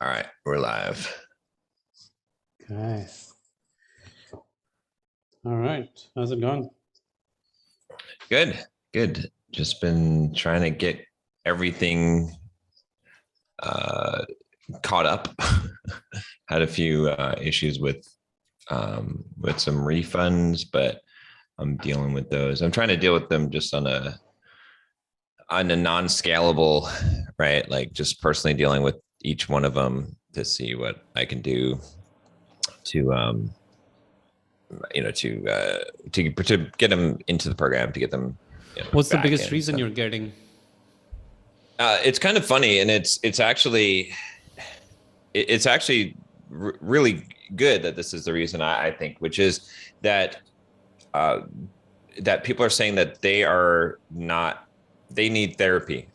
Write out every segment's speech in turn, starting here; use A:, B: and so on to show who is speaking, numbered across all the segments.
A: All right, we're live.
B: Okay. All right. How's it going?
A: Good. Just been trying to get everything caught up. Had a few issues with some refunds, but I'm dealing with those. I'm trying to deal with them just on a non-scalable, right? Like just personally dealing with each one of them to see what I can do to to get them into the program, to get them.
B: What's the biggest reason you're getting?
A: It's kind of funny, and it's actually really good that this is the reason, I think, which is that that people are saying that they need therapy.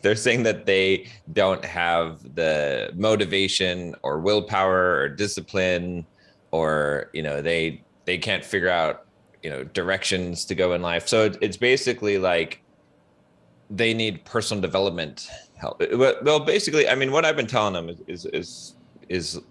A: They're saying that they don't have the motivation or willpower or discipline, or they can't figure out directions to go in life. So it's basically like they need personal development help. Well, basically, I mean, what I've been telling them is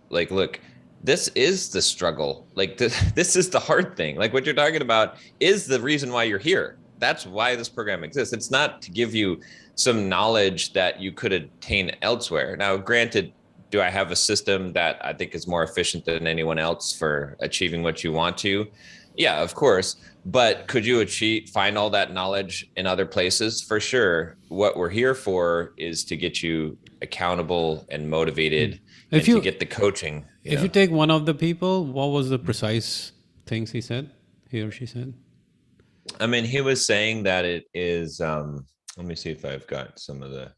A: like, look, this is the struggle. Like this is the hard thing. Like what you're talking about is the reason why you're here. That's why this program exists. It's not to give you some knowledge that you could attain elsewhere. Now, granted, do I have a system that I think is more efficient than anyone else for achieving what you want to? Yeah, of course. But could you find all that knowledge in other places? For sure. What we're here for is to get you accountable and motivated, and to get the coaching.
B: If you take one of the people, what was the precise things he or she said?
A: I mean, he was saying that it is, let me see if I've got some of the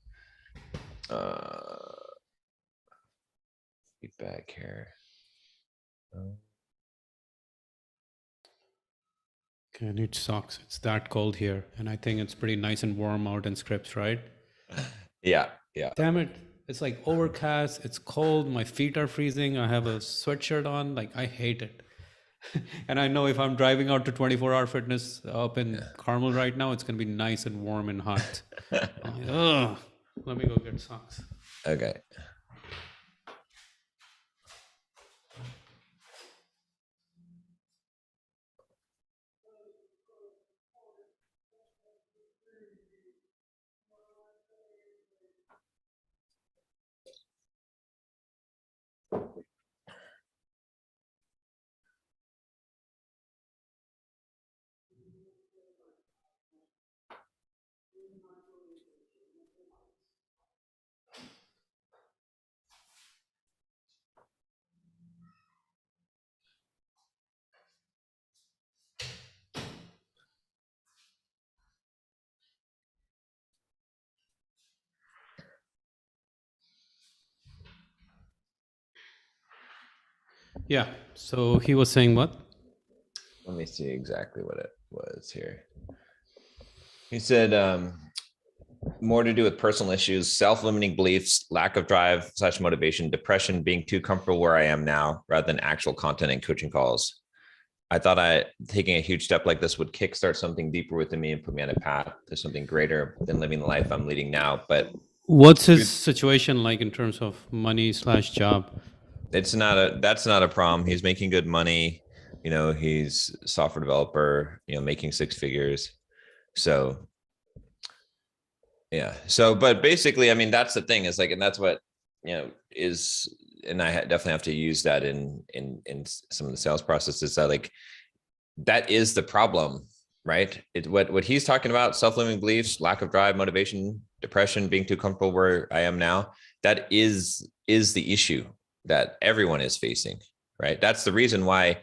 A: feedback here.
B: Okay, I need socks. It's that cold here, and I think it's pretty nice and warm out in Scripps, right?
A: Yeah.
B: Damn it. It's like overcast. It's cold. My feet are freezing. I have a sweatshirt on. Like, I hate it. And I know if I'm driving out to 24-hour fitness up in Carmel right now, it's going to be nice and warm and hot. Ugh. Let me go get socks.
A: Okay.
B: Yeah. So he was saying what?
A: Let me see exactly what it was here. He said more to do with personal issues, self-limiting beliefs, lack of drive / motivation, depression, being too comfortable where I am now rather than actual content and coaching calls. I thought taking a huge step like this would kickstart something deeper within me and put me on a path to something greater than living the life I'm leading now. But
B: what's his situation like in terms of money / job?
A: That's not a problem. He's making good money. He's a software developer, making six figures. So yeah. So, but basically, I mean, that's the thing, is like, and that's what, is, and I definitely have to use that in some of the sales processes, that like, that is the problem, right? What he's talking about, self-limiting beliefs, lack of drive, motivation, depression, being too comfortable where I am now, that is the issue that everyone is facing, right? That's the reason why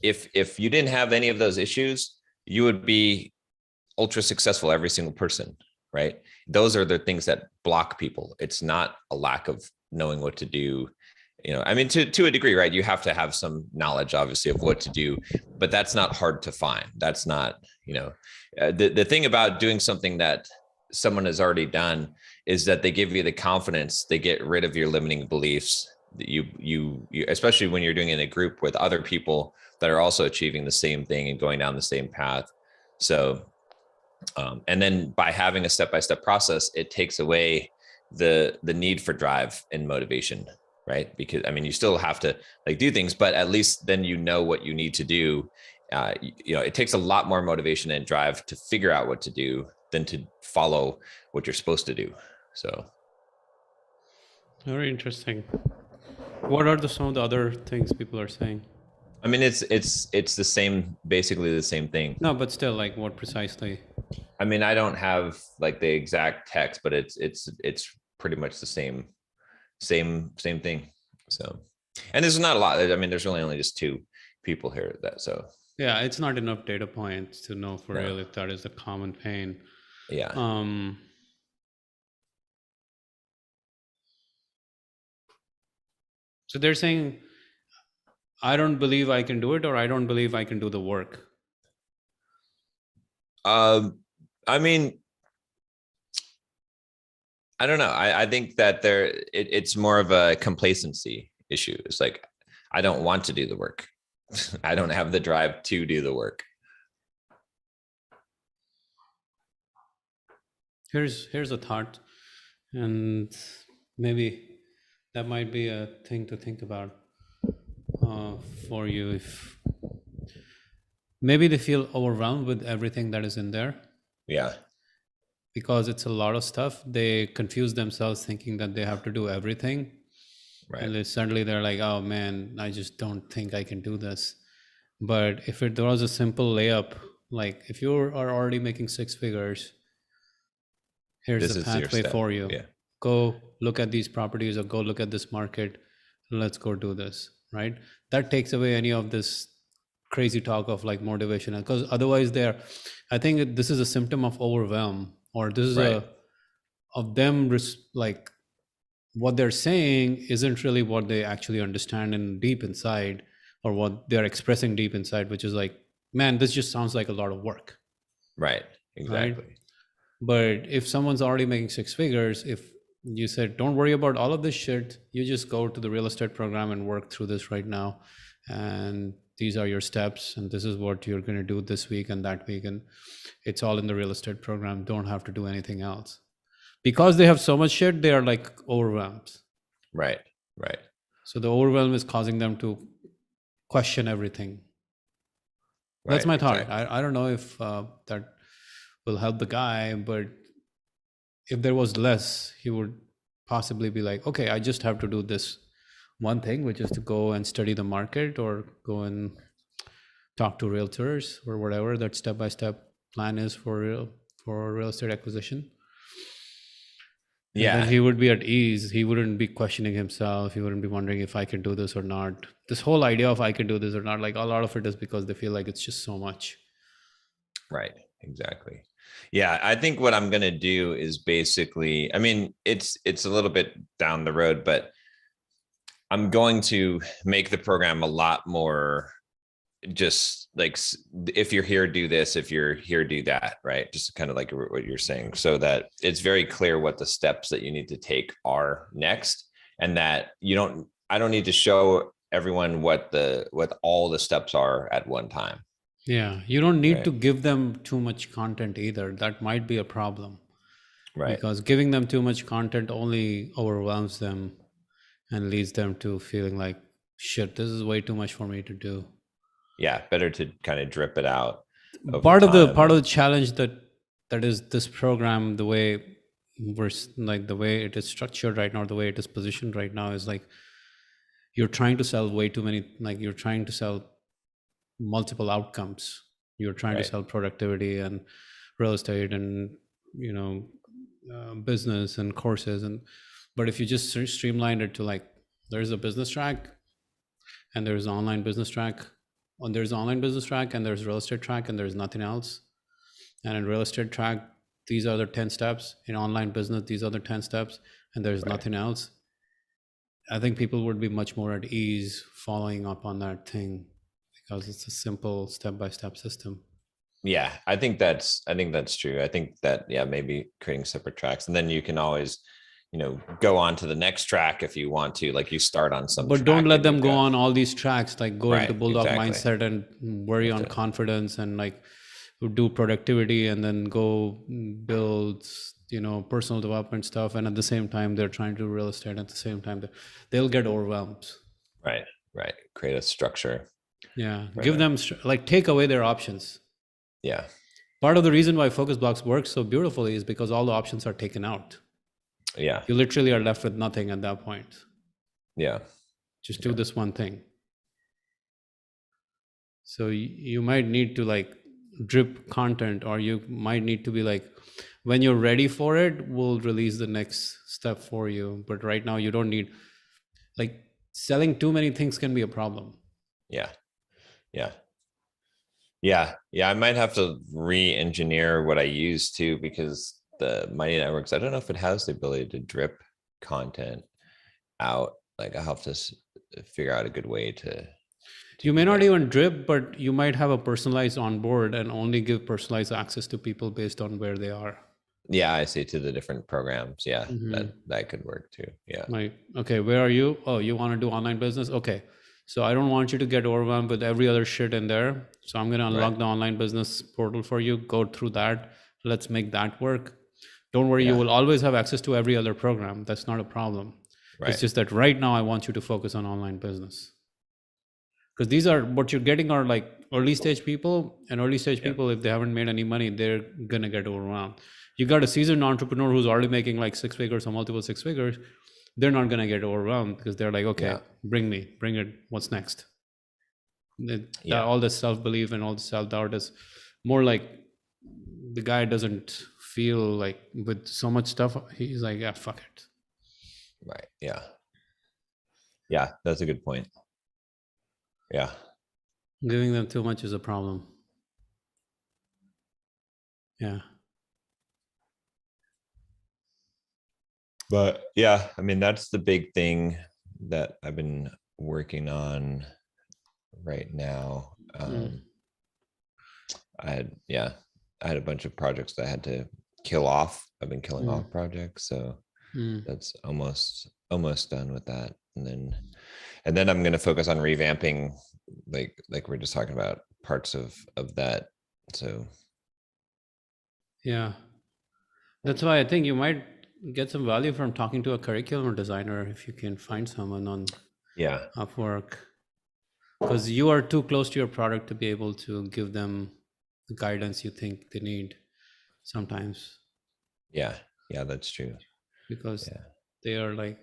A: if you didn't have any of those issues, you would be ultra successful, every single person, right? Those are the things that block people. It's not a lack of knowing what to do. I mean, to a degree, right? You have to have some knowledge, obviously, of what to do, but that's not hard to find. That's not, the thing about doing something that someone has already done is that they give you the confidence, they get rid of your limiting beliefs. You especially when you're doing it in a group with other people that are also achieving the same thing and going down the same path. So, and then by having a step-by-step process, it takes away the need for drive and motivation, right? Because I mean, you still have to like do things, but at least then you know what you need to do. It takes a lot more motivation and drive to figure out what to do than to follow what you're supposed to do. So
B: Very interesting. What are some of the other things people are saying?
A: I mean, it's the same, basically the same thing.
B: No, but still, like what precisely?
A: I mean, I don't have like the exact text, but it's pretty much the same thing. So, and there's not a lot. I mean, there's really only just 2 people here that so.
B: Yeah, it's not enough data points to know for
A: No.
B: real if that is the common pain.
A: Yeah.
B: So they're saying, I don't believe I can do it, or I don't believe I can do the work.
A: I mean, I don't know. I think that it's more of a complacency issue. It's like, I don't want to do the work. I don't have the drive to do the work.
B: Here's a thought, and maybe that might be a thing to think about for you. If maybe they feel overwhelmed with everything that is in there.
A: Yeah.
B: Because it's a lot of stuff, they confuse themselves thinking that they have to do everything.
A: Right.
B: And then suddenly they're like, oh man, I just don't think I can do this. But if there was a simple layup, like if you are already making 6 figures, here's the pathway for you.
A: Yeah.
B: Go look at these properties, or go look at this market. Let's go do this, right? That takes away any of this crazy talk of like motivation, because otherwise I think this is a symptom of overwhelm, or this is of them like what they're saying isn't really what they actually understand in deep inside, or what they're expressing deep inside, which is like, man, this just sounds like a lot of work.
A: Right. Exactly.
B: Right? But if someone's already making 6 figures, if you said, don't worry about all of this shit, you just go to the real estate program and work through this right now. And these are your steps, and this is what you're going to do this week and that week. And it's all in the real estate program. Don't have to do anything else. Because they have so much shit, they are like overwhelmed.
A: Right. Right.
B: So the overwhelm is causing them to question everything. Right, that's my thought. Exactly. I don't know if that will help the guy, but if there was less, he would possibly be like, okay, I just have to do this one thing, which is to go and study the market, or go and talk to realtors, or whatever that step-by-step plan is for real estate acquisition. Yeah. And he would be at ease. He wouldn't be questioning himself. He wouldn't be wondering if I can do this or not. This whole idea of I can do this or not, like a lot of it is because they feel like it's just so much.
A: Right. Exactly. Yeah. I think what I'm going to do is basically, I mean, it's a little bit down the road, but I'm going to make the program a lot more just like, if you're here, do this, if you're here, do that, right? Just kind of like what you're saying, so that it's very clear what the steps that you need to take are next, and that I don't need to show everyone what all the steps are at one time.
B: Yeah, you don't need to give them too much content either. That might be a problem, right? Because giving them too much content only overwhelms them and leads them to feeling like, shit, this is way too much for me to do.
A: Yeah, better to kind of drip it out.
B: Part of the challenge that is this program, the way it is structured right now, the way it is positioned right now, is like you're trying to sell way too many. Like you're trying to sell multiple outcomes. You're trying to sell productivity and real estate and business and courses, but if you just streamline it to like, there's a business track and there's an online business track. And there's online business track and there's real estate track and there's nothing else. And in real estate track, these are the 10 steps. In online business, these are the 10 steps, and there's nothing else. I think people would be much more at ease following up on that thing, because it's a simple step-by-step system.
A: Yeah, I think that's true. I think that, maybe creating separate tracks, and then you can always, go on to the next track if you want to, like you start on some.
B: But don't let them go on all these tracks, like go into bulldog mindset and worry on confidence and like do productivity and then go build, personal development stuff, and at the same time they're trying to do real estate. At the same time, they'll get overwhelmed.
A: Right. Create a structure.
B: Yeah, give them like take away their options.
A: Yeah.
B: Part of the reason why focus blocks work so beautifully is because all the options are taken out.
A: Yeah.
B: You literally are left with nothing at that point.
A: Yeah.
B: Just do this one thing. So you might need to like drip content, or you might need to be like, when you're ready for it, we'll release the next step for you. But right now you don't need, like, selling too many things can be a problem.
A: Yeah. I might have to re-engineer what I use too, because the Mighty Networks, I don't know if it has the ability to drip content out. Like, I have to figure out a good way to
B: you may not even drip, but you might have a personalized onboard and only give personalized access to people based on where they are.
A: Yeah, I see, to the different programs. Yeah, that could work too. Yeah.
B: Like, okay, where are you? Oh, you want to do online business? Okay. So I don't want you to get overwhelmed with every other shit in there. So I'm going to unlock the online business portal for you. Go through that. Let's make that work. Don't worry, you will always have access to every other program. That's not a problem. It's just that right now I want you to focus on online business. Because these are, what you're getting are like early stage people, and early stage people, if they haven't made any money, they're going to get overwhelmed. You got a seasoned entrepreneur who's already making like 6 figures or multiple 6 figures. They're not going to get overwhelmed because they're like, okay, bring it. What's next? All the self-belief and all the self-doubt is more like the guy doesn't feel like, with so much stuff, he's like, yeah, fuck it.
A: Right. Yeah, that's a good point. Yeah.
B: Giving them too much is a problem. Yeah.
A: But yeah, I mean, that's the big thing that I've been working on right now. I had a bunch of projects that I had to kill off. I've been killing off projects, so that's almost done with that. And then I'm going to focus on revamping, like we're just talking about, parts of that. So
B: yeah, that's why I think you might get some value from talking to a curriculum designer if you can find someone on Upwork, because you are too close to your product to be able to give them the guidance you think they need sometimes.
A: Yeah, that's true.
B: Because they are like,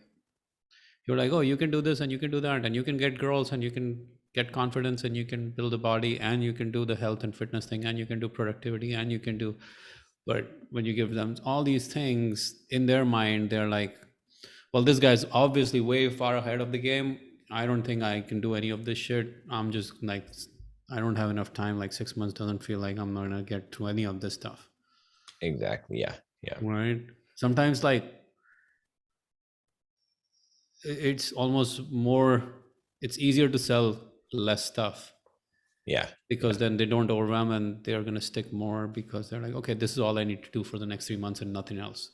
B: you're like, oh, you can do this and you can do that, and you can get girls and you can get confidence and you can build a body and you can do the health and fitness thing and you can do productivity and you can do, but when you give them all these things, in their mind, they're like, well, this guy's obviously way far ahead of the game. I don't think I can do any of this shit. I'm just like, I don't have enough time. Like 6 months doesn't feel like I'm not gonna get to any of this stuff.
A: Exactly. Yeah.
B: Right. Sometimes like it's almost more, it's easier to sell less stuff.
A: Yeah.
B: Because then they don't overwhelm and they're going to stick more, because they're like, okay, this is all I need to do for the next 3 months and nothing else.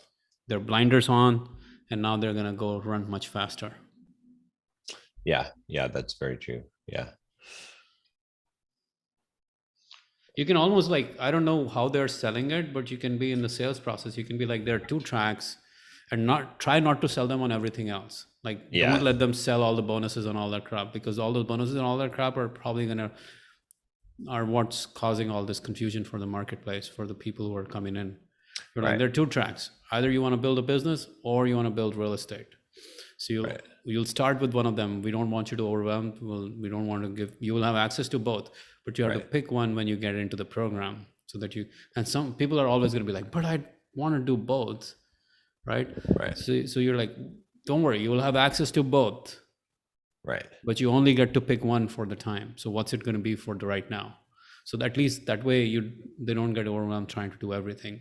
B: Their blinders on, and now they're going to go run much faster.
A: Yeah, that's very true. Yeah.
B: You can almost like, I don't know how they're selling it, but you can be in the sales process. You can be like, there are 2 tracks, and try not to sell them on everything else. Like, don't let them sell all the bonuses and all that crap, because all those bonuses and all that crap are probably are what's causing all this confusion for the marketplace, for the people who are coming in. You're like, there are 2 tracks. Either you want to build a business or you want to build real estate. So you'll start with one of them. We don't want you to overwhelm. We don't want to give, you will have access to both, but you have to pick one when you get into the program, so that and some people are always going to be like, but I want to do both. Right. So you're like, don't worry, you will have access to both.
A: Right.
B: But you only get to pick one for the time. So what's it going to be for the right now? So at least that way they don't get overwhelmed trying to do everything.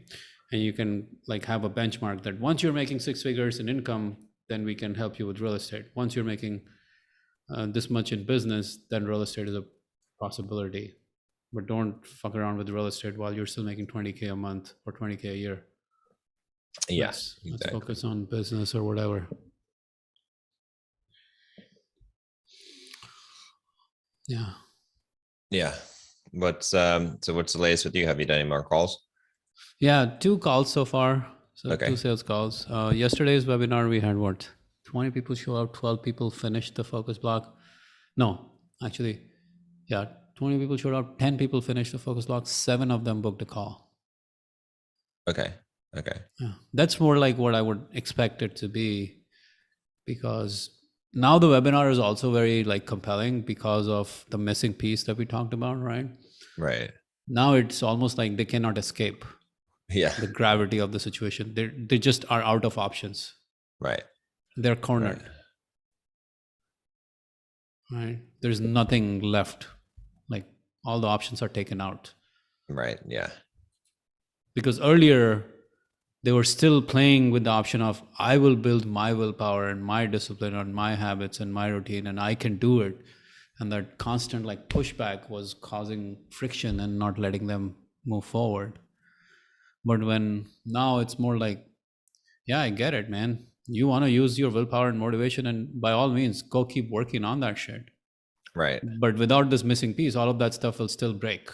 B: And you can like have a benchmark that once you're making 6 figures in income, then we can help you with real estate. Once you're making this much in business, then real estate is a possibility. But don't fuck around with real estate while you're still making 20K a month or 20K a year.
A: Yes,
B: let's focus on business or whatever.
A: What's the latest with you? Have you done any more calls?
B: Yeah, 2 calls so far. So
A: Okay.
B: 2 sales calls. Yesterday's webinar, we had what? 20 people show up, 12 people finished the focus block. No, actually, yeah, 20 people showed up, 10 people finished the focus block, 7 of them booked a call.
A: Okay.
B: Yeah, that's more like what I would expect it to be, because now the webinar is also very like compelling because of the missing piece that we talked about, right?
A: Right.
B: Now it's almost like they cannot escape
A: Yeah.
B: the gravity of the situation. They just are out of options.
A: Right.
B: They're cornered. Right? There's nothing left. Like all the options are taken out.
A: Right. Yeah.
B: Because earlier they were still playing with the option of I will build my willpower and my discipline and my habits and my routine and I can do it. And that constant like pushback was causing friction and not letting them move forward. But when now it's more like, yeah, I get it, man. You want to use your willpower and motivation, and by all means, go keep working on that shit.
A: Right.
B: But without this missing piece, all of that stuff will still break.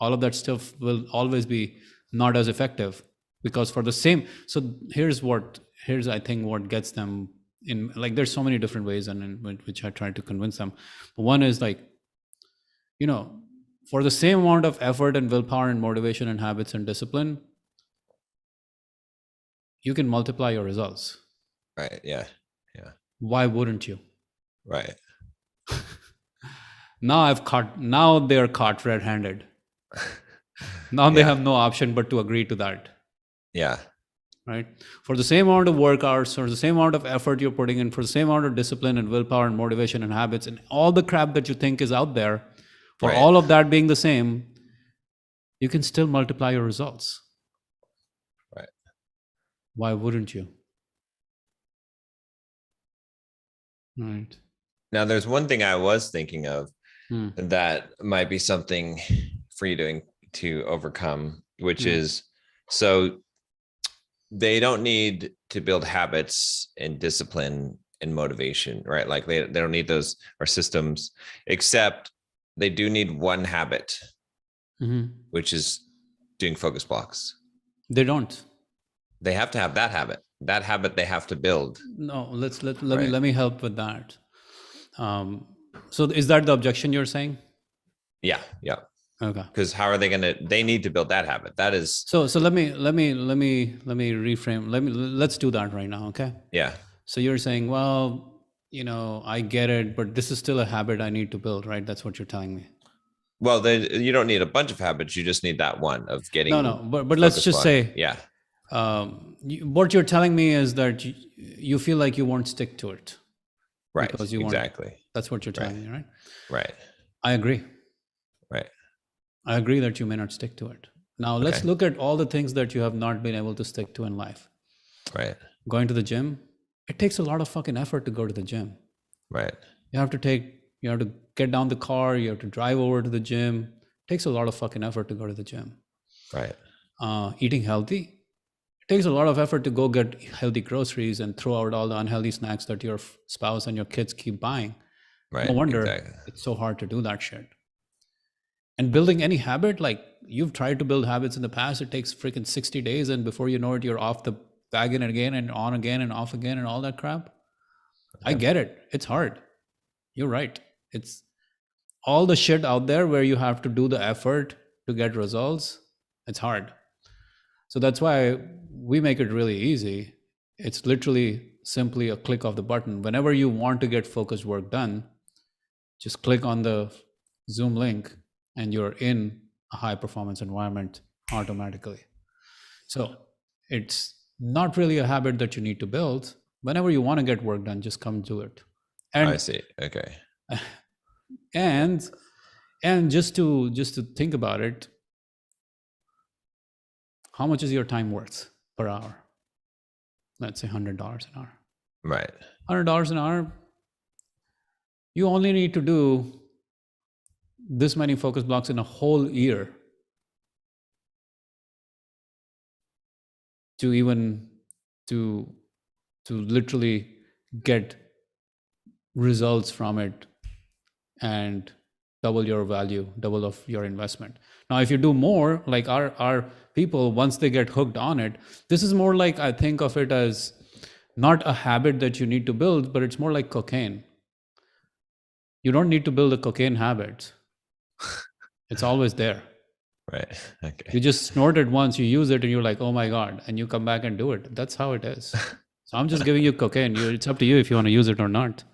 B: All of that stuff will always be not as effective because for the same. So here's I think what gets them in, like, there's so many different ways and in which I try to convince them. One is like, for the same amount of effort and willpower and motivation and habits and discipline, you can multiply your results.
A: Right. Yeah.
B: Why wouldn't you?
A: Right.
B: Now they're caught red-handed. Now they have no option but to agree to that.
A: Yeah.
B: Right? For the same amount of work hours, or the same amount of effort you're putting in, for the same amount of discipline and willpower and motivation and habits and all the crap that you think is out there, for all of that being the same, you can still multiply your results.
A: Right.
B: Why wouldn't you? Right.
A: Now, there's one thing I was thinking of that might be something for you to overcome, which is, so they don't need to build habits and discipline and motivation, right? Like they don't need those or systems, except they do need one habit, which is doing focus blocks.
B: They don't.
A: They have to have that habit. That habit they have to build.
B: No, let me help with that. So is that the objection you're saying?
A: Yeah.
B: Okay.
A: Because how are they need to build that habit. That is.
B: So let me reframe. Let's do that right now. Okay.
A: Yeah.
B: So you're saying, well, I get it, but this is still a habit I need to build, right? That's what you're telling me.
A: Well, you don't need a bunch of habits. You just need that one of getting.
B: No, but let's just say,
A: yeah.
B: What you're telling me is that you feel like you won't stick to it.
A: Right.
B: Because
A: exactly.
B: That's what you're telling me, right?
A: Right.
B: I agree.
A: Right.
B: I agree that you may not stick to it. Now let's look at all the things that you have not been able to stick to in life.
A: Right.
B: Going to the gym, it takes a lot of fucking effort to go to the gym.
A: Right.
B: You have to get down the car, you have to drive over to the gym. It takes a lot of fucking effort to go to the gym.
A: Right.
B: Eating healthy, it takes a lot of effort to go get healthy groceries and throw out all the unhealthy snacks that your spouse and your kids keep buying.
A: Right.
B: No wonder it's so hard to do that shit. And building any habit, like you've tried to build habits in the past, it takes freaking 60 days. And before you know it, you're off the wagon again and on again and off again and all that crap. I get it. It's hard. You're right. It's all the shit out there where you have to do the effort to get results. It's hard. So that's why we make it really easy. It's literally simply a click of the button. Whenever you want to get focused work done, just click on the Zoom link and you're in a high performance environment automatically. So it's not really a habit that you need to build. Whenever you want to get work done, just come do it. And
A: I see. Okay.
B: And just to think about it, how much is your time worth per hour? Let's say $100 an hour.
A: Right.
B: $100 an hour. You only need to do this many focus blocks in a whole year to literally get results from it. And double your value, double of your investment. Now, if you do more, like our people, once they get hooked on it, this is more like, I think of it as not a habit that you need to build, but it's more like cocaine. You don't need to build a cocaine habit. It's always there.
A: Right. Okay.
B: You just snort it once, you use it, and you're like, oh my God, and you come back and do it. That's how it is. So I'm just giving you cocaine. It's up to you if you want to use it or not.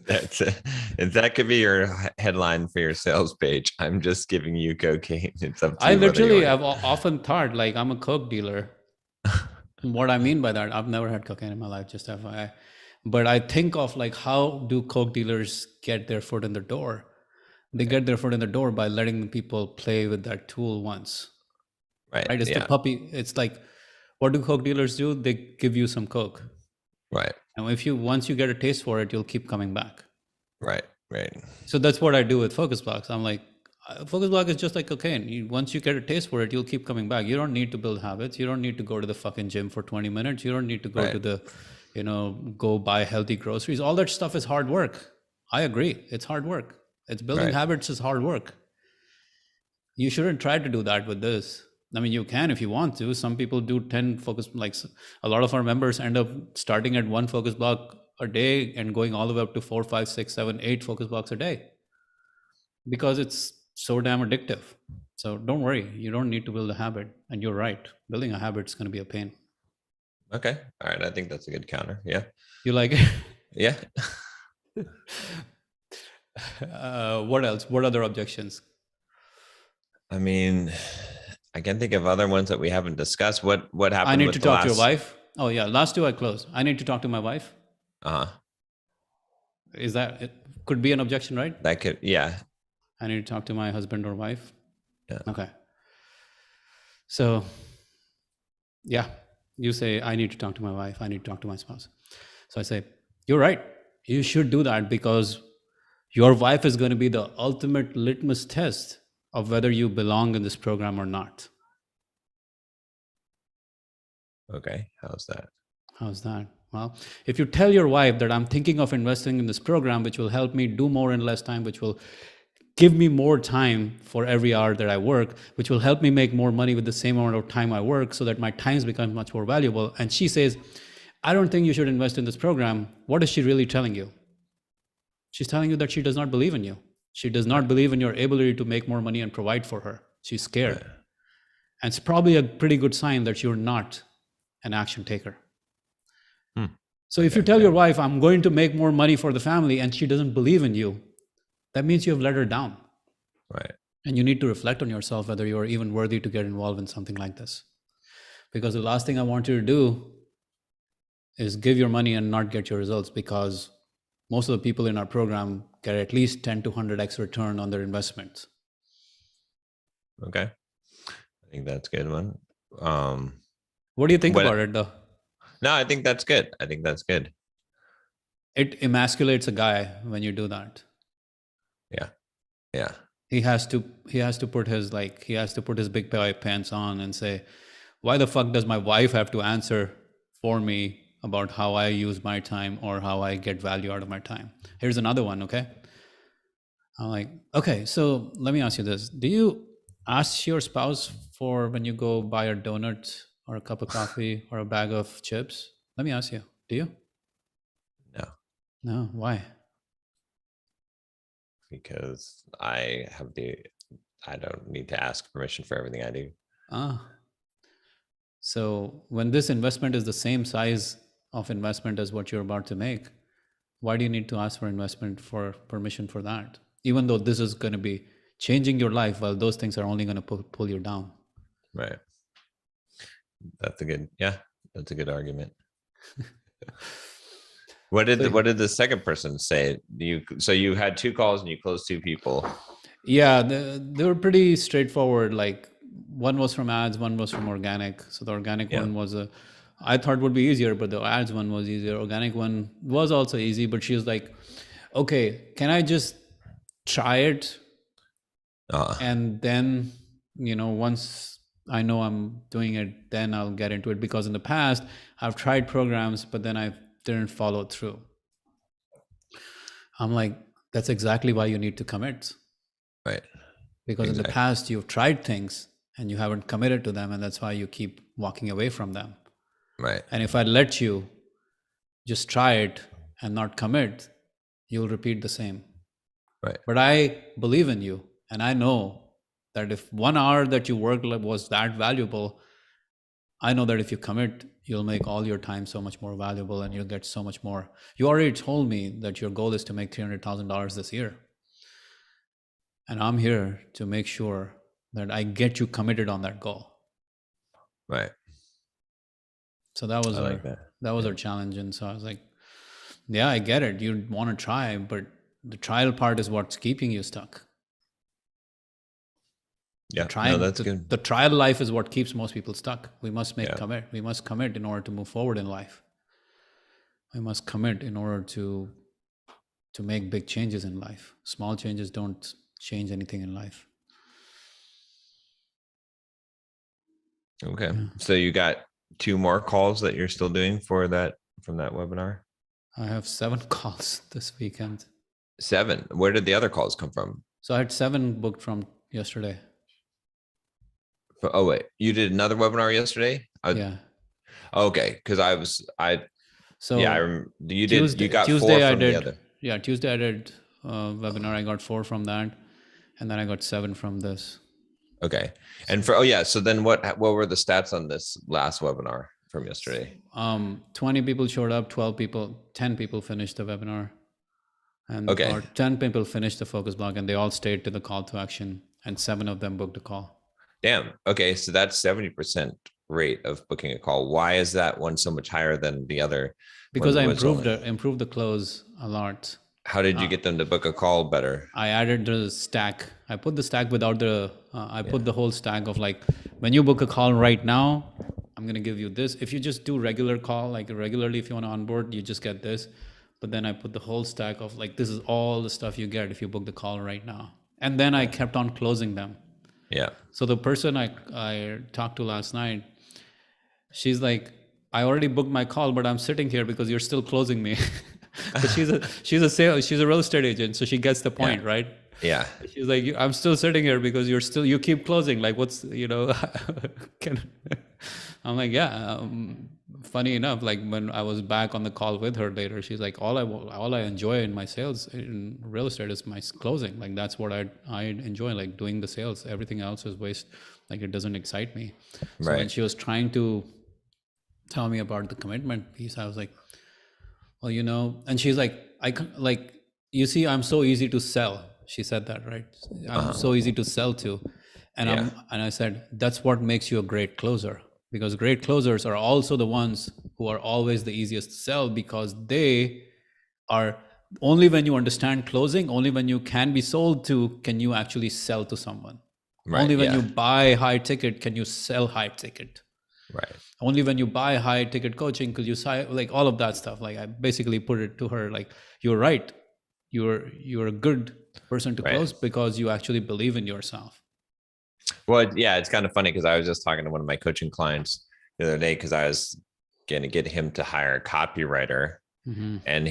A: That's it. That could be your headline for your sales page. I'm just giving you cocaine. It's up to
B: I
A: you.
B: literally have often thought like I'm a coke dealer. What I mean by that, I've never had cocaine in my life, just FYI. But I think of like, how do coke dealers get their foot in the door? They get their foot in the door by letting people play with that tool once.
A: Right.
B: It's the puppy. It's like, what do coke dealers do? They give you some coke.
A: Right.
B: And if you, once you get a taste for it, you'll keep coming back.
A: Right. Right.
B: So that's what I do with focus blocks. I'm like, focus block is just like cocaine. Once you get a taste for it, you'll keep coming back. You don't need to build habits. You don't need to go to the fucking gym for 20 minutes. You don't need to go to the, go buy healthy groceries. All that stuff is hard work. I agree. It's hard work. It's building habits is hard work. You shouldn't try to do that with this. I mean, you can if you want to. Some people do 10 focus, like a lot of our members end up starting at 1 focus block a day and going all the way up to 4, 5, 6, 7, 8 focus blocks a day, because it's so damn addictive. So don't worry, you don't need to build a habit. And you're right, building a habit is going to be a pain.
A: Okay. All right. I think that's a good counter. Yeah.
B: You like it?
A: Yeah.
B: What else? What other objections?
A: I mean, I can think of other ones that we haven't discussed. What happened?
B: I need to talk to your wife. Oh yeah, last 2 I closed. I need to talk to my wife. Is that, it could be an objection, right?
A: That could, yeah.
B: I need to talk to my husband or wife.
A: Yeah.
B: Okay. So, yeah, you say, I need to talk to my wife. I need to talk to my spouse. So I say, you're right. You should do that, because your wife is going to be the ultimate litmus test of whether you belong in this program or not.
A: Okay. How's that?
B: How's that? Well, if you tell your wife that I'm thinking of investing in this program, which will help me do more in less time, which will give me more time for every hour that I work, which will help me make more money with the same amount of time I work, so that my times become much more valuable. And she says, I don't think you should invest in this program. What is she really telling you? She's telling you that she does not believe in you. She does not believe in your ability to make more money and provide for her. She's scared. Yeah. And it's probably a pretty good sign that you're not an action taker. So if you tell your wife, I'm going to make more money for the family, and she doesn't believe in you, that means you have let her down.
A: Right.
B: And you need to reflect on yourself whether you're even worthy to get involved in something like this. Because the last thing I want you to do is give your money and not get your results, because most of the people in our program get at least 10 to 100x return on their investments.
A: Okay. I think that's a good one.
B: What do you think about it though?
A: No, I think that's good. I think that's good.
B: It emasculates a guy when you do that.
A: Yeah. Yeah.
B: He has to put his big boy pants on and say, why the fuck does my wife have to answer for me about how I use my time or how I get value out of my time? Here's another one, okay? I'm like, okay, so let me ask you this. Do you ask your spouse for when you go buy a donut or a cup of coffee or a bag of chips? Let me ask you, do you?
A: No.
B: No, why?
A: Because I don't need to ask permission for everything I do.
B: So when this investment is the same size of investment as what you're about to make, why do you need to ask for permission for that? Even though this is going to be changing your life, while those things are only going to pull you down.
A: Right. That's a good argument. What did the second person say? So you had 2 calls and you closed 2 people.
B: Yeah, they were pretty straightforward. Like, one was from ads, one was from organic. So the organic one was I thought would be easier, but the ads one was easier. Organic one was also easy, but she was like, okay, can I just try it? And then, once I know I'm doing it, then I'll get into it. Because in the past, I've tried programs, but then I didn't follow through. I'm like, That's exactly why you need to commit.
A: Right.
B: Because in the
A: Exactly.
B: past, you've tried things and you haven't committed to them. And that's why you keep walking away from them.
A: Right.
B: And if I let you just try it and not commit, you'll repeat the same.
A: Right.
B: But I believe in you. And I know that if 1 hour that you worked was that valuable, I know that if you commit, you'll make all your time so much more valuable and you'll get so much more. You already told me that your goal is to make $300,000 this year. And I'm here to make sure that I get you committed on that goal.
A: Right.
B: So that was our challenge. And so I was like, yeah, I get it. You want to try, but the trial part is what's keeping you stuck.
A: Yeah, no, that's good.
B: The trial life is what keeps most people stuck. We must commit. We must commit in order to move forward in life. We must commit in order to make big changes in life. Small changes don't change anything in life.
A: Okay. Yeah. So you got 2 more calls that you're still doing from that webinar?
B: I have 7 calls this weekend.
A: 7? Where did the other calls come from?
B: So I had 7 booked from yesterday.
A: Oh, wait, you did another webinar yesterday?
B: Yeah.
A: Okay. Cause you got
B: Tuesday
A: 4 from the other.
B: Yeah. Tuesday I did webinar. I got 4 from that. And then I got 7 from this.
A: Okay. And so then what were the stats on this last webinar from yesterday?
B: 20 people showed up, 10 people finished the webinar. And
A: okay.
B: 10 people finished the focus block and they all stayed to the call to action and 7 of them booked a call.
A: Damn. Okay. So that's 70% rate of booking a call. Why is that one so much higher than the other?
B: Because I improved the close a lot.
A: How did you get them to book a call better?
B: I added the stack. I put the stack without put the whole stack of like, when you book a call right now, I'm going to give you this. If you just do regular call, like regularly, if you want to onboard, you just get this. But then I put the whole stack of like, this is all the stuff you get if you book the call right now. And then I kept on closing them.
A: Yeah.
B: So the person I talked to last night, she's like, I already booked my call, but I'm sitting here because you're still closing me. But she's a real estate agent, so she gets the point, right?
A: Yeah.
B: She's like, I'm still sitting here because you keep closing. Like, what's, I'm like, yeah. Funny enough, like when I was back on the call with her later, she's like, all I enjoy in my sales in real estate is my closing. Like that's what I enjoy, like doing the sales. Everything else is waste. Like it doesn't excite me. So when she was trying to tell me about the commitment piece, I was like, well, and she's like, you see, I'm so easy to sell. She said that, right? I'm so easy to sell to. And I said, that's what makes you a great closer, because great closers are also the ones who are always the easiest to sell, because they are only when you understand closing, only when you can be sold to, can you actually sell to someone. Right, only when you buy high ticket, can you sell high ticket.
A: Right.
B: Only when you buy high ticket coaching, because you say like all of that stuff. Like I basically put it to her, like, you're right. You're a good person to close because you actually believe in yourself.
A: Well, yeah, it's kind of funny because I was just talking to one of my coaching clients the other day because I was going to get him to hire a copywriter. Mm-hmm. And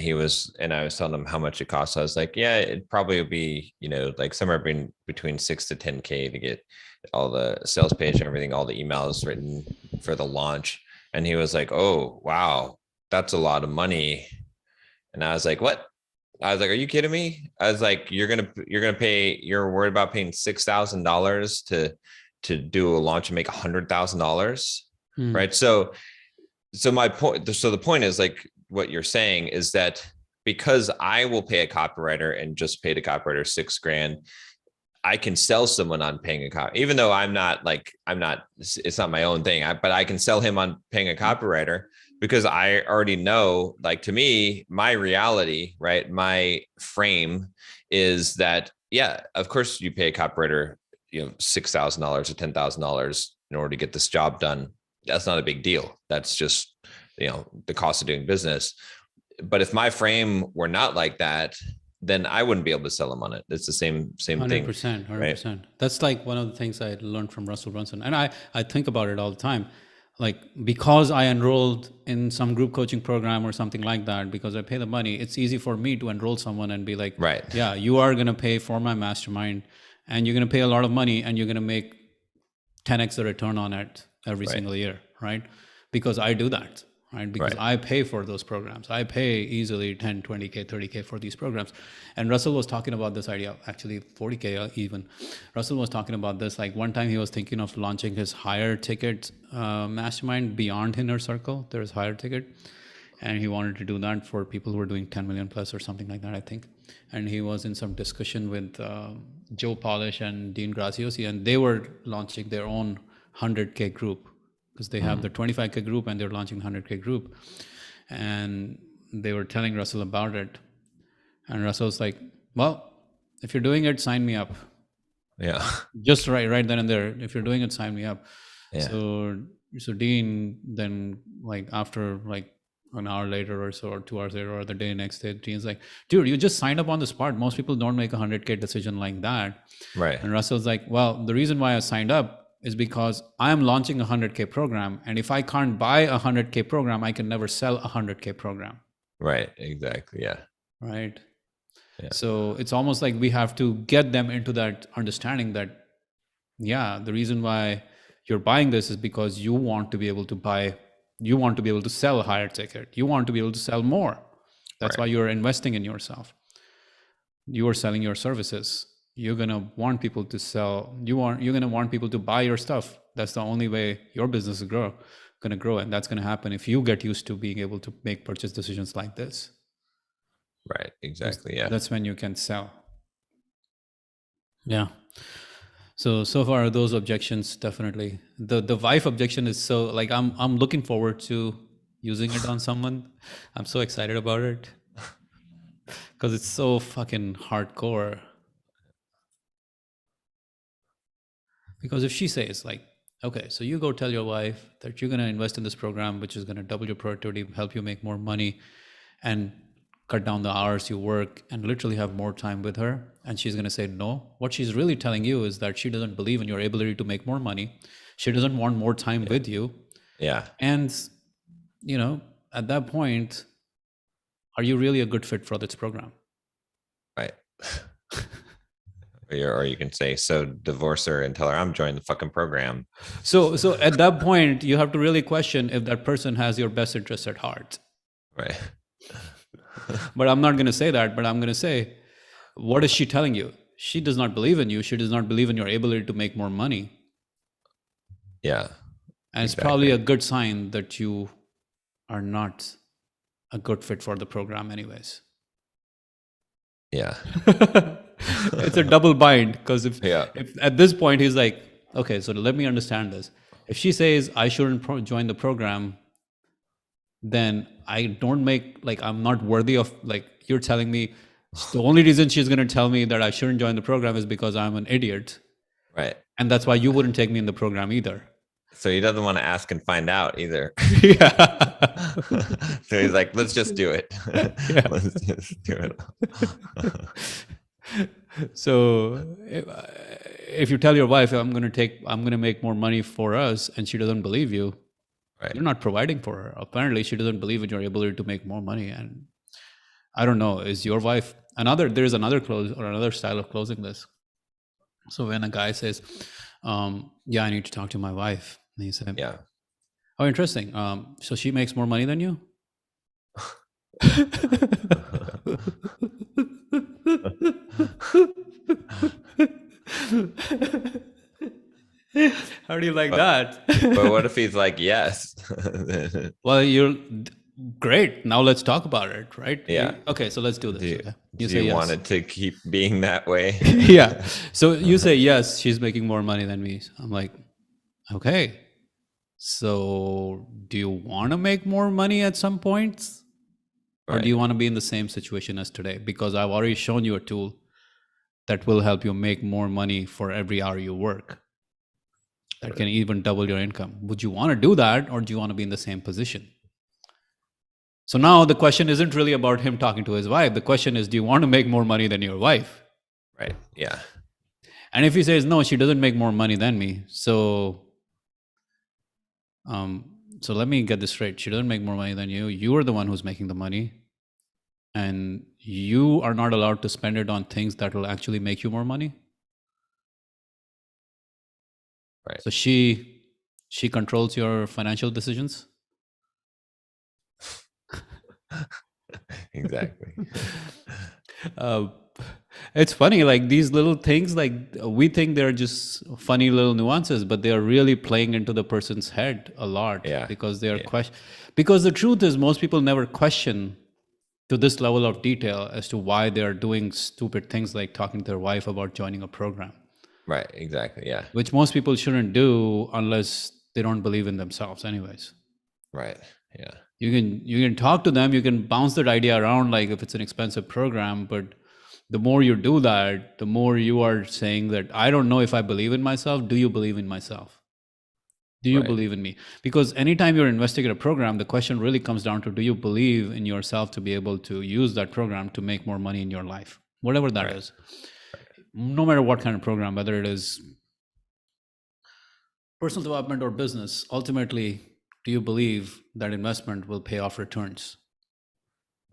A: I was telling him how much it costs. I was like, yeah, it probably would be, like somewhere between 6 to 10K to get all the sales page and everything, all the emails written for the launch. And he was like, oh, wow, that's a lot of money. And I was like, what? I was like, are you kidding me? I was like, you're worried about paying $6,000 to do a launch and make $100,000. Right. So my point, so the point is like, what you're saying is that because I will pay a copywriter and just paid a copywriter $6,000, I can sell someone on paying a copy, even though it's not my own thing, but I can sell him on paying a copywriter because I already know, like, to me, my reality, right? My frame is that, yeah, of course you pay a copywriter, $6,000 or $10,000 in order to get this job done. That's not a big deal. That's just, the cost of doing business. But if my frame were not like that, then I wouldn't be able to sell them on it. It's the same 100%, thing.
B: 100%. Right? That's like one of the things I learned from Russell Brunson. And I think about it all the time. like, because I enrolled in some group coaching program or something like that, because I pay the money, it's easy for me to enroll someone and be like,
A: Right.
B: yeah, you are going to pay for my mastermind and you're going to pay a lot of money and you're going to make 10x the return on it every
A: Right.
B: single year, right? Because I do that, right? Because
A: Right.
B: I pay for those programs. I pay easily 10, 20K, 30K for these programs. And Russell was talking about this idea, actually 40K even. Russell was talking about this, like one time he was thinking of launching his higher ticket mastermind beyond Inner Circle. There's higher ticket. And he wanted to do that for people who are doing 10 million plus or something like that, I think. And he was in some discussion with Joe Polish and Dean Graziosi, and they were launching their own 100K group, because they have the 25K group and they're launching 100K group. And they were telling Russell about it. And Russell's like, well, if you're doing it, sign me up.
A: Yeah.
B: Just right then and there. If you're doing it, sign me up.
A: Yeah.
B: So Dean then, like after like an hour later or so, or 2 hours later, or the day next day, Dean's like, dude, you just signed up on the spot. Most people don't make a 100K decision like that.
A: Right.
B: And Russell's like, well, the reason why I signed up is because I'm launching a 100K program. And if I can't buy a 100K program, I can never sell a 100K program.
A: Right. Exactly. Yeah.
B: Right.
A: Yeah.
B: So it's almost like we have to get them into that understanding that, yeah, the reason why you're buying this is because you want to be able to buy, you want to be able to sell a higher ticket. You want to be able to sell more. That's why you're investing in yourself. You are selling your services. You're going to want people to sell. You're going to want people to buy your stuff. That's the only way your business is going to grow. And that's going to happen if you get used to being able to make purchase decisions like this.
A: Right. Exactly. Yeah.
B: That's when you can sell. Yeah. So far those objections, definitely. The wife objection is so, like, I'm looking forward to using it on someone. I'm so excited about it because it's so fucking hardcore. Because if she says like, okay, so you go tell your wife that you're going to invest in this program, which is going to double your productivity, help you make more money, and cut down the hours you work, and literally have more time with her, and she's going to say no. What she's really telling you is that she doesn't believe in your ability to make more money. She doesn't want more time with you.
A: Yeah.
B: And, you know, at that point, are you really a good fit for this program?
A: Right. Or you can say, so divorce her and tell her I'm joining the fucking program.
B: So at that point, you have to really question if that person has your best interest at heart.
A: Right.
B: But I'm not going to say that, but I'm going to say, what is she telling you? She does not believe in you. She does not believe in your ability to make more money.
A: Yeah.
B: And it's probably a good sign that you are not a good fit for the program anyways.
A: Yeah.
B: It's a double bind, because if at this point he's like, okay, so let me understand this. If she says I shouldn't join the program, then I don't make, like, I'm not worthy of, like, you're telling me the only reason she's going to tell me that I shouldn't join the program is because I'm an idiot.
A: Right.
B: And that's why you wouldn't take me in the program either.
A: So he doesn't want to ask and find out either.
B: Yeah.
A: So he's like, let's just do it.
B: Yeah.
A: Let's just do it.
B: So if you tell your wife, I'm going to make more money for us, and she doesn't believe you,
A: right,
B: you're not providing for her. Apparently she doesn't believe in your ability to make more money. And I don't know, is your wife there's another close or another style of closing this. So when a guy says, yeah, I need to talk to my wife, and he said,
A: yeah,
B: oh, interesting. So she makes more money than you? How do you like that?
A: But what if he's like, yes?
B: Well, you're great. Now let's talk about it, right?
A: Yeah.
B: Okay, so let's do this.
A: Do you want it to keep being that way?
B: Yeah. So you say, yes, she's making more money than me. I'm like, okay. So do you want to make more money at some points? Or do you want to be in the same situation as today? Because I've already shown you a tool that will help you make more money for every hour you work. That can even double your income. Would you want to do that, or do you want to be in the same position? So now the question isn't really about him talking to his wife. The question is, do you want to make more money than your wife?
A: Right. Yeah.
B: And if he says, no, she doesn't make more money than me, so So let me get this straight. She doesn't make more money than you. You are the one who's making the money, and you are not allowed to spend it on things that will actually make you more money.
A: Right.
B: So she controls your financial decisions.
A: Exactly.
B: It's funny, like these little things, like we think they're just funny little nuances, but they are really playing into the person's head a lot.
A: Yeah.
B: Because they are because the truth is most people never question to this level of detail as to why they are doing stupid things like talking to their wife about joining a program.
A: Right. Exactly. Yeah.
B: Which most people shouldn't do unless they don't believe in themselves anyways.
A: Right. Yeah.
B: You can talk to them, you can bounce that idea around like if it's an expensive program, but the more you do that, the more you are saying that I don't know if I believe in myself. Do you believe in myself? Do you believe in me? Because anytime you're investigating a program, the question really comes down to, do you believe in yourself to be able to use that program to make more money in your life? Whatever that is. No matter what kind of program, whether it is personal development or business, ultimately, do you believe that investment will pay off returns?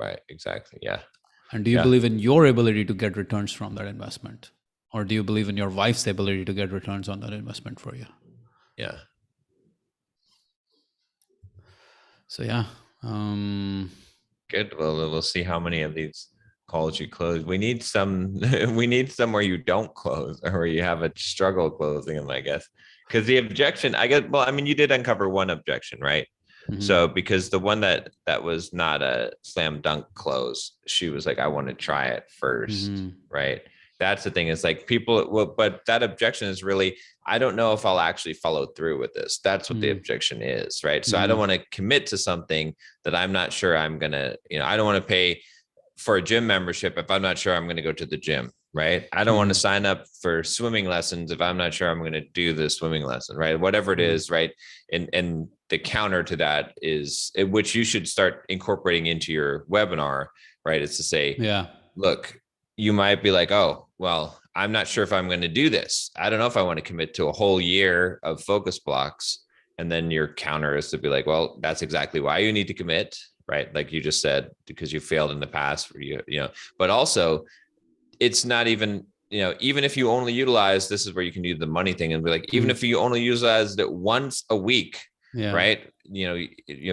A: Right. Exactly. Yeah.
B: And do you believe in your ability to get returns from that investment? Or do you believe in your wife's ability to get returns on that investment for you?
A: Yeah.
B: So yeah.
A: Good. Well, we'll see how many of these calls you close. We need some. We need some where you don't close, or where you have a struggle closing them, I guess. Because the objection, I guess. Well, I mean, you did uncover one objection, right? So because the one that was not a slam dunk close, she was like, I want to try it first, right? That's the thing. Is like people well, but that objection is really, I don't know if I'll actually follow through with this. That's what the objection is, right? So I don't want to commit to something that I'm not sure I'm gonna, I don't want to pay for a gym membership if I'm not sure I'm going to go to the gym, right? I don't want to sign up for swimming lessons if I'm not sure I'm going to do the swimming lesson, right? Whatever it is, right? And the counter to that is, which you should start incorporating into your webinar, right? It's to say, look, you might be like, oh, well, I'm not sure if I'm going to do this. I don't know if I want to commit to a whole year of focus blocks. And then your counter is to be like, well, that's exactly why you need to commit, right? Like you just said, because you failed in the past, or but also it's not even, even if you only utilize, this is where you can do the money thing and be like, even if you only utilize it once a week, right?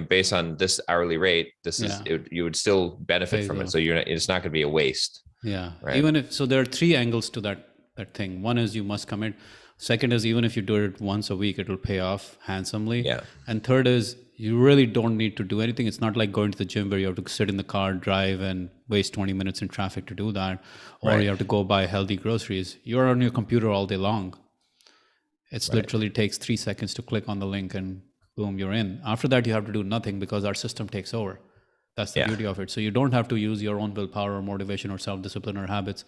A: Based on this hourly rate, this is, you would still benefit from it. So it's not going to be a waste.
B: Yeah. Right? Even if, so there are three angles to that thing. One is you must commit. Second is, even if you do it once a week, it will pay off handsomely.
A: Yeah.
B: And third is, you really don't need to do anything. It's not like going to the gym where you have to sit in the car, drive, and waste 20 minutes in traffic to do that. Or you have to go buy healthy groceries. You're on your computer all day long. It's literally takes 3 seconds to click on the link and boom, you're in. After that, you have to do nothing because our system takes over. That's the beauty of it. So you don't have to use your own willpower or motivation or self-discipline or habits.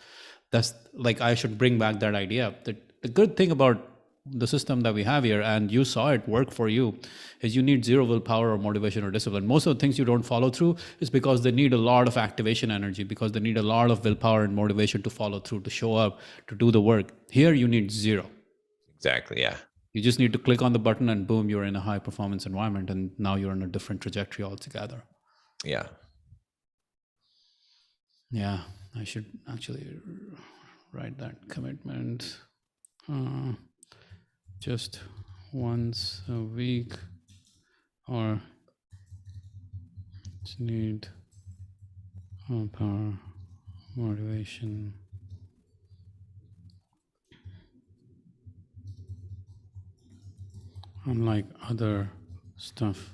B: That's like, I should bring back that idea. The good thing about the system that we have here, and you saw it work for you, is you need zero willpower or motivation or discipline. Most of the things you don't follow through is because they need a lot of activation energy, because they need a lot of willpower and motivation to follow through, to show up, to do the work. Here, you need zero.
A: Exactly. Yeah.
B: You just need to click on the button and boom, you're in a high performance environment. And now you're in a different trajectory altogether.
A: Yeah.
B: Yeah. I should actually write that commitment. Just once a week, or need power, motivation. Unlike other stuff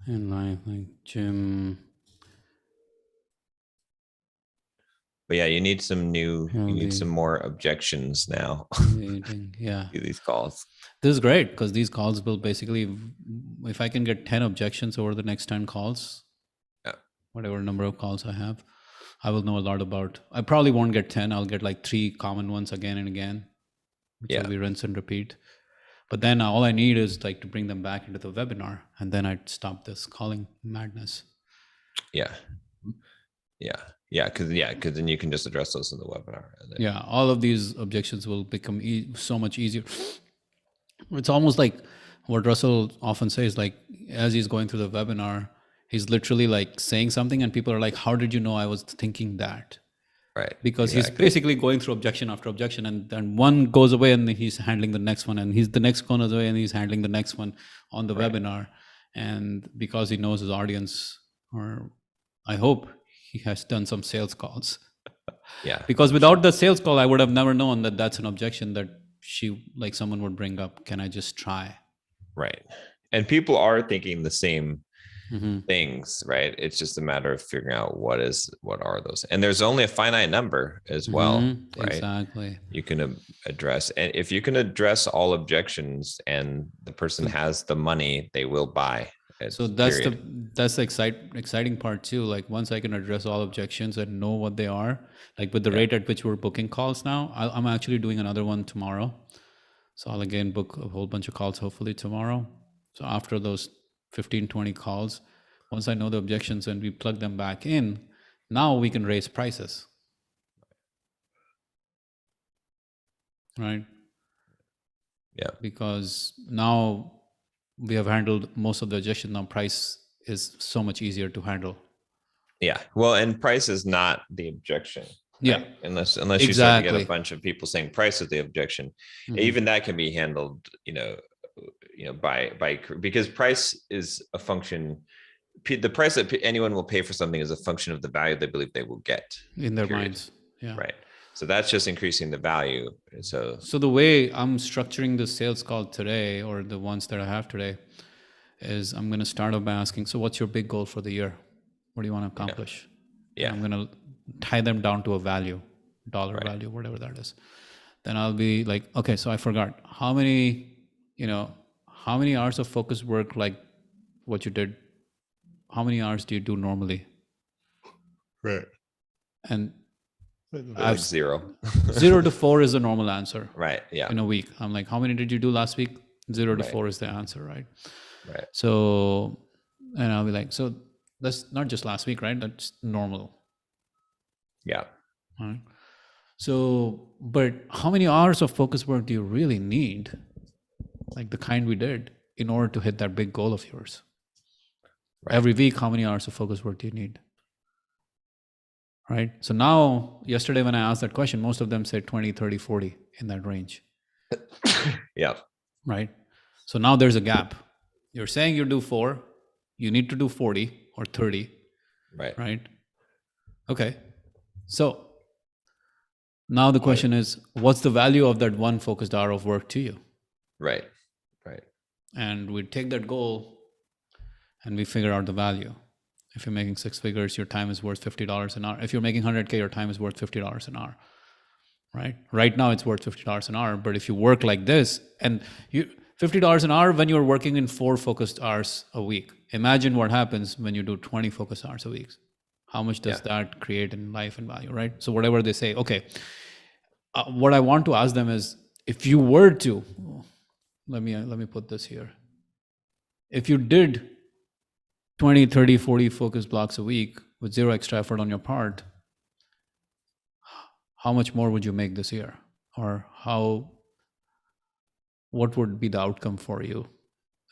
B: in life, like gym.
A: But yeah, you need some more objections now.
B: Yeah.
A: To these calls.
B: This is great because these calls will basically, if I can get 10 objections over the next 10 calls, whatever number of calls I have, I will know a lot about. I probably won't get 10. I'll get like 3 common ones again and again, which will be rinse and repeat. But then all I need is like to bring them back into the webinar, and then I'd stop this calling madness.
A: Yeah. Because then you can just address those in the webinar.
B: All of these objections will become so much easier. It's almost like what Russell often says, like as he's going through the webinar, he's literally like saying something and people are like, how did you know I was thinking that?
A: Right.
B: Because he's basically going through objection after objection, and then one goes away and he's handling the next one, and the next one goes away and he's handling the next one on the webinar. And because he knows his audience, or I hope he has done some sales calls.
A: Yeah.
B: Because without the sales call, I would have never known that that's an objection that someone would bring up. Can I just try?
A: Right. And people are thinking the same
B: Mm-hmm.
A: things, right? It's just a matter of figuring out what are those, and there's only a finite number as well, right?
B: Exactly.
A: You can address, and if you can address all objections and the person has the money, they will buy.
B: So that's the exciting part too. Like once I can address all objections and know what they are, like with the rate at which we're booking calls now, I'm actually doing another one tomorrow. So I'll again book a whole bunch of calls hopefully tomorrow. So after those 15, 20 calls, once I know the objections and we plug them back in, now we can raise prices. Right?
A: Yeah.
B: Because now we have handled most of the objection. Now price is so much easier to handle.
A: Yeah. Well, and price is not the objection.
B: Yeah.
A: Right? Unless you start to get a bunch of people saying price is the objection. Mm-hmm. Even that can be handled, by because price is a function. The price that anyone will pay for something is a function of the value they believe they will get
B: in their minds. Yeah.
A: Right. So that's just increasing the value. So
B: the way I'm structuring the sales call today, or the ones that I have today, is I'm going to start off by asking, so what's your big goal for the year? What do you want to accomplish?
A: Yeah.
B: I'm going to tie them down to a value, dollar value, whatever that is. Then I'll be like, okay, so I forgot how many hours of focus work, like what you did, how many hours do you do normally?
A: Right.
B: And
A: like 0.
B: 0 to 4 is the normal answer.
A: Right. Yeah.
B: In a week. I'm like, how many did you do last week? 0 to 4 is the answer, right?
A: Right.
B: So, and I'll be like, so that's not just last week, right? That's normal.
A: Yeah.
B: All right. So, but how many hours of focus work do you really need? Like the kind we did, in order to hit that big goal of yours. Right. Every week, how many hours of focus work do you need? Right. So now, yesterday when I asked that question, most of them said 20, 30, 40 in that range.
A: Yeah.
B: Right. So now there's a gap. You're saying you do 4, you need to do 40 or 30.
A: Right.
B: Right. Okay. So now the question is, what's the value of that one focused hour of work to you?
A: Right. Right.
B: And we take that goal and we figure out the value. If you're making 6 figures, your time is worth $50 an hour. If you're making 100K, your time is worth $50 an hour, right? Right now it's worth $50 an hour. But if you work like this, and you $50 an hour when you're working in 4 focused hours a week, imagine what happens when you do 20 focused hours a week. How much does that create in life and value, right? So whatever they say, okay, what I want to ask them is, if you were to, let me put this here. If you did 20, 30, 40 focus blocks a week with 0 extra effort on your part, how much more would you make this year? Or what would be the outcome for you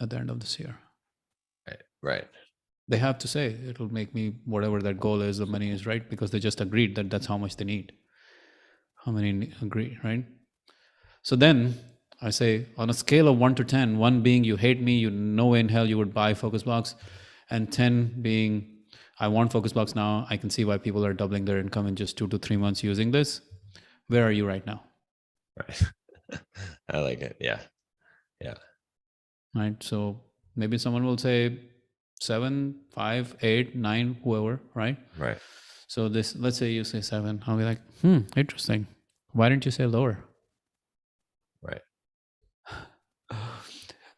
B: at the end of this year?
A: Right.
B: They have to say, it'll make me whatever that goal is, the money is, right? Because they just agreed that that's how much they need. How many agree, right? So then I say, on a scale of 1 to 10, 1 being you hate me, you no way in hell you would buy focus blocks, and 10 being I want focus blocks now, I can see why people are doubling their income in just 2 to 3 months using this. Where are you right now?
A: Right. I like it. Yeah. Yeah.
B: Right. So maybe someone will say 7, 5, 8, 9, whoever, right?
A: Right.
B: So this, let's say you say 7. I'll be like, interesting. Why didn't you say lower?
A: Right.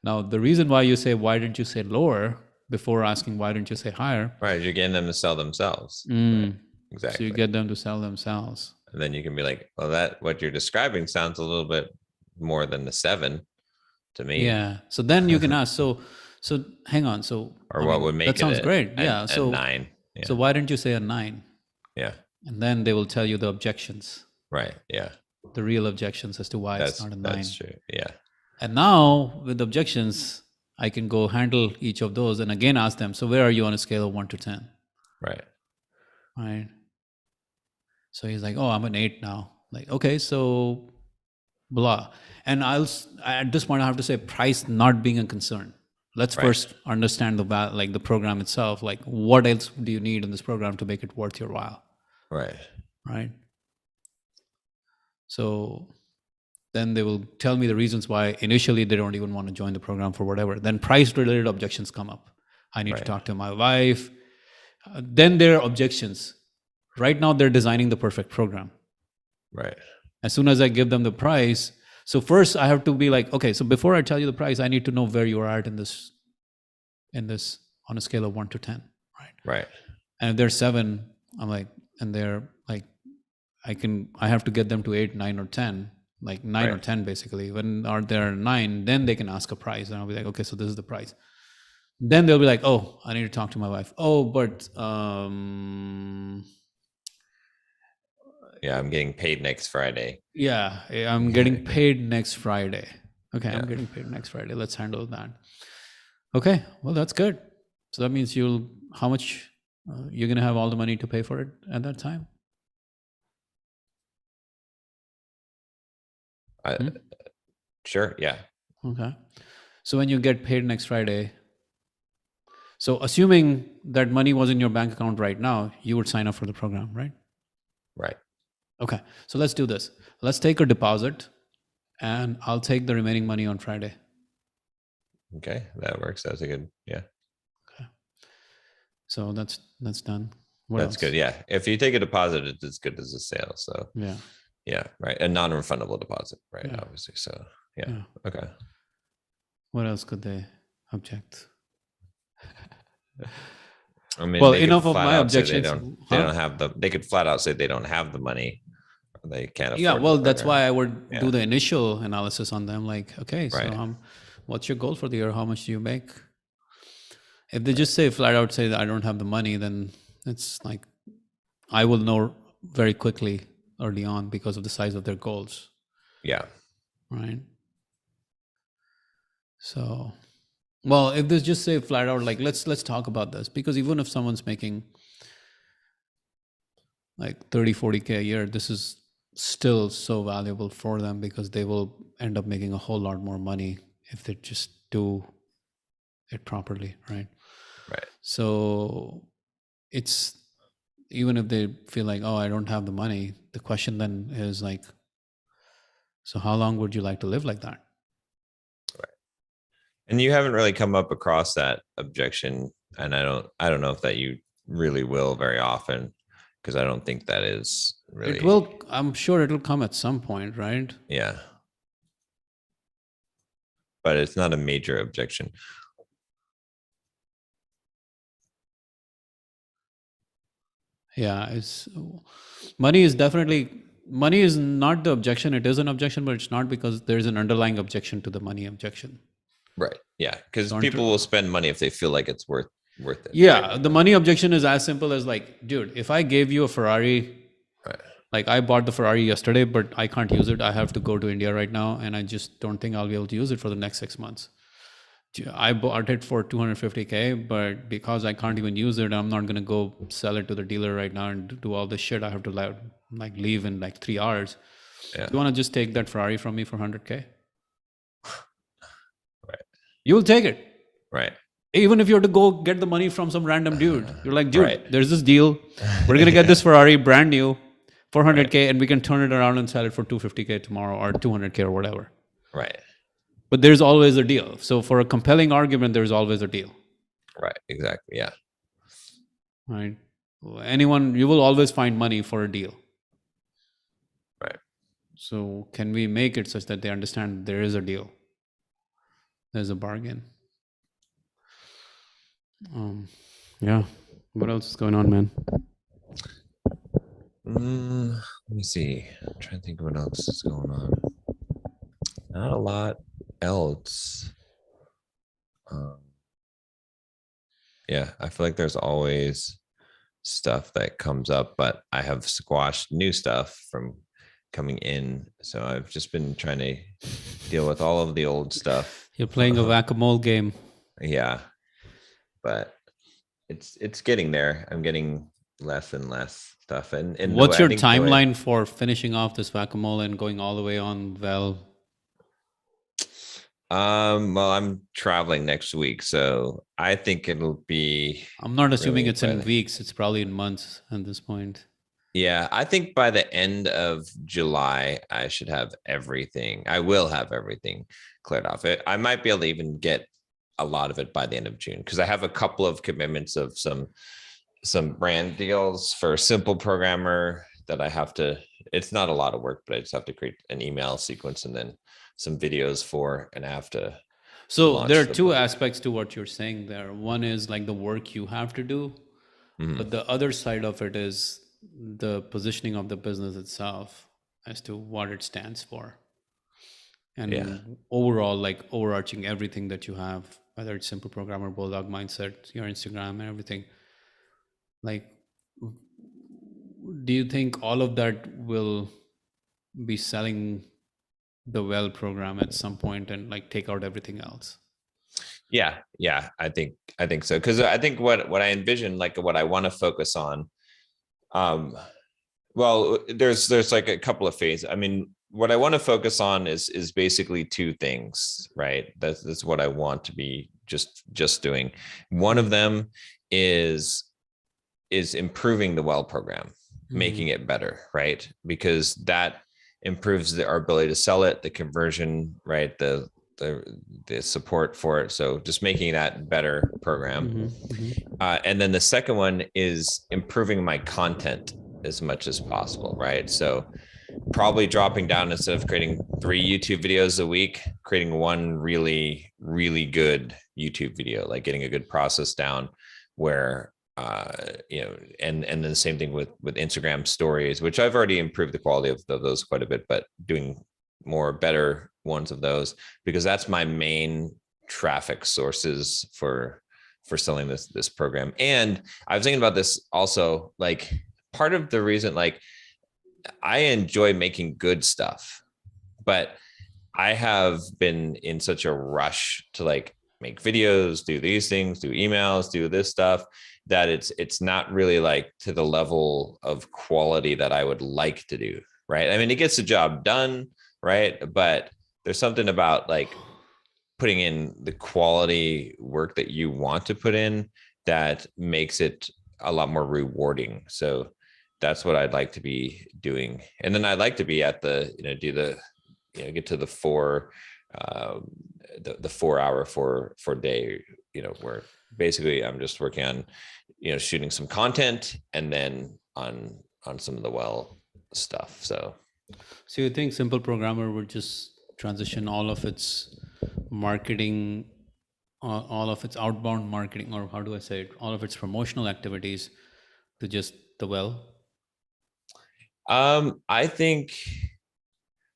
B: Now, the reason why you say, why didn't you say lower, before asking, why didn't you say higher?
A: Right. You're getting them to sell themselves. Right. Exactly.
B: So you get them to sell themselves.
A: And then you can be like, well, what you're describing sounds a little bit more than the 7 to me.
B: Yeah. So then you can ask, so hang on. So,
A: or what would make
B: that sounds great. Yeah. So
A: 9. Yeah.
B: So why didn't you say a 9?
A: Yeah.
B: And then they will tell you the objections.
A: Right. Yeah.
B: The real objections as to why it's not a 9.
A: That's true. Yeah.
B: And now with objections, I can go handle each of those and again ask them, so where are you on a scale of 1 to 10?
A: Right.
B: Right. So he's like, oh, I'm an 8 now. Like, okay, so blah. And at this point, I have to say price not being a concern. Let's
A: Right.
B: first understand the program itself. Like, what else do you need in this program to make it worth your while?
A: Right.
B: Right. So then they will tell me the reasons why initially they don't even want to join the program for whatever. Then price related objections come up. I need to
A: Right.
B: talk to my wife. Then there are objections. Right now, they're designing the perfect program.
A: Right.
B: As soon as I give them the price, so first I have to be like, okay, so before I tell you the price, I need to know where you are at in this on a scale of 1 to 10, right?
A: Right.
B: And if they're 7, I'm like, and they're like, I have to get them to 8, 9, or 10, like 9 or
A: Right.
B: 10 basically. When are there 9, then they can ask a price, and I'll be like, okay, so this is the price. Then they'll be like, oh, I need to talk to my wife. Oh, but
A: Yeah, I'm getting paid next Friday.
B: yeah, I'm getting paid next Friday. Okay,
A: Yeah.
B: I'm getting paid next Friday. Let's handle that. Okay, well, that's good. So that means how much you're going to have all the money to pay for it at that time?
A: Sure. Yeah.
B: Okay. So when you get paid next Friday, so assuming that money was in your bank account right now, you would sign up for the program, right?
A: Right.
B: Okay. So let's do this. Let's take a deposit and I'll take the remaining money on Friday.
A: Okay. That works. That's a good, yeah.
B: Okay. So that's done. What
A: That's
B: else?
A: good. Yeah. If you take a deposit, it's as good as a sale. So
B: Yeah.
A: yeah. Right. A non-refundable deposit. Right.
B: Yeah.
A: Obviously. So yeah.
B: Yeah.
A: Okay.
B: What else could they object?
A: I mean,
B: Well,
A: they could
B: enough of
A: flat
B: my
A: out say
B: objections.
A: they don't have they could flat out say they don't have the money. Or they can't afford.
B: Yeah,
A: the
B: well, that's
A: program.
B: why I would
A: Yeah.
B: do the initial analysis on them. Like, okay, so
A: Right.
B: what's your goal for the year? How much do you make? If they just say flat out say that I don't have the money, then it's like I will know very quickly early on because of the size of their goals,
A: Yeah.
B: right? So, well, if they just say flat out like let's talk about this, because even if someone's making like 30, 40K a year, this is still so valuable for them because they will end up making a whole lot more money if they just do it properly, right?
A: Right.
B: So it's, even if they feel like, oh, I don't have the money, the question then is like, so how long would you like to live like that?
A: Right. And you haven't really come up across that objection, and I don't know if that you really will very often, because I don't think that is really.
B: It will, I'm sure it'll come at some point, right?
A: Yeah. But it's not a major objection.
B: Yeah, money is not the objection. It is an objection, but it's not because there's an underlying objection to the money objection.
A: Right. Yeah. Because people will spend money if they feel like it's worth it.
B: Yeah.
A: Right?
B: The money objection is as simple as like, dude, if I gave you a Ferrari,
A: right.
B: Like I bought the Ferrari yesterday, but I can't use it. I have to go to India right now, and I just don't think I'll be able to use it for the next 6 months. I bought it for 250K, but because I can't even use it, I'm not going to go sell it to the dealer right now and do all this shit. I have to like leave in like 3 hours.
A: Yeah.
B: Do you want to just take that Ferrari from me for 100K?
A: Right.
B: You will take it.
A: Right.
B: Even if you have to go get the money from some random dude. You're like, dude,
A: Right.
B: there's this deal. We're going to get this Ferrari brand new for 100K, and we can turn it around and sell it for 250K tomorrow or 200K or whatever.
A: Right.
B: But there's always a deal. So for a compelling argument, there's always a deal.
A: Right. Exactly. Yeah.
B: Right. You will always find money for a deal.
A: Right.
B: So can we make it such that they understand there is a deal? There's a bargain. Yeah. What else is going on, man?
A: Let me see. I'm trying to think of what else is going on. Not a lot else. Yeah, I feel like there's always stuff that comes up, but I have squashed new stuff from coming in. So I've just been trying to deal with all of the old stuff.
B: You're playing a whack-a-mole game.
A: Yeah, but it's getting there. I'm getting less and less stuff. And
B: What's
A: I
B: your
A: think the way,
B: timeline for finishing off this whack-a-mole and going all the way on well?
A: well, I'm traveling next week, so I think it'll be
B: I'm not assuming
A: really
B: it's in weeks. It's probably in months at this point.
A: Yeah, I think by the end of July, I should have everything. I will have everything cleared off. I might be able to even get a lot of it by the end of June because I have a couple of commitments of some brand deals for Simple Programmer that I have to. It's not a lot of work, but I just have to create an email sequence and then some videos for, and I have to.
B: So there are two aspects to what you're saying there. One is like the work you have to do, but the other side of it is the positioning of the business itself as to what it stands for. And overall, like overarching everything that you have, whether it's Simple Programmer, Bulldog Mindset, your Instagram and everything. Like, do you think all of that will be selling the well program at some point and like take out everything else?
A: Yeah, I think so, because I think what I envision, like what I want to focus on, well, there's like a couple of phases. I mean, what I want to focus on is basically two things, right? That's what I want to be just doing. One of them is improving the well program, making it better, right? Because that improves our ability to sell it, the conversion, right? The support for it. So just making that better program. And then the second one is improving my content as much as possible, right? So probably dropping down, instead of creating 3 YouTube videos a week, creating one really, really good YouTube video, like getting a good process down where, and then the same thing with Instagram stories, which I've already improved the quality of those quite a bit, but doing better ones of those, because that's my main traffic sources for selling this program. And I was thinking about this also, like part of the reason, like I enjoy making good stuff, but I have been in such a rush to like make videos, do these things, do emails, do this stuff, that it's not really like to the level of quality that I would like to do, right? I mean, it gets the job done, right? But there's something about like putting in the quality work that you want to put in that makes it a lot more rewarding. So that's what I'd like to be doing. And then I'd like to be at the, get to the 4 hour for day, where basically I'm just working on, shooting some content and then on some of the well stuff. So
B: you think Simple Programmer would just transition all of its marketing, all of its outbound marketing, or how do I say it, all of its promotional activities to just the well?
A: I think,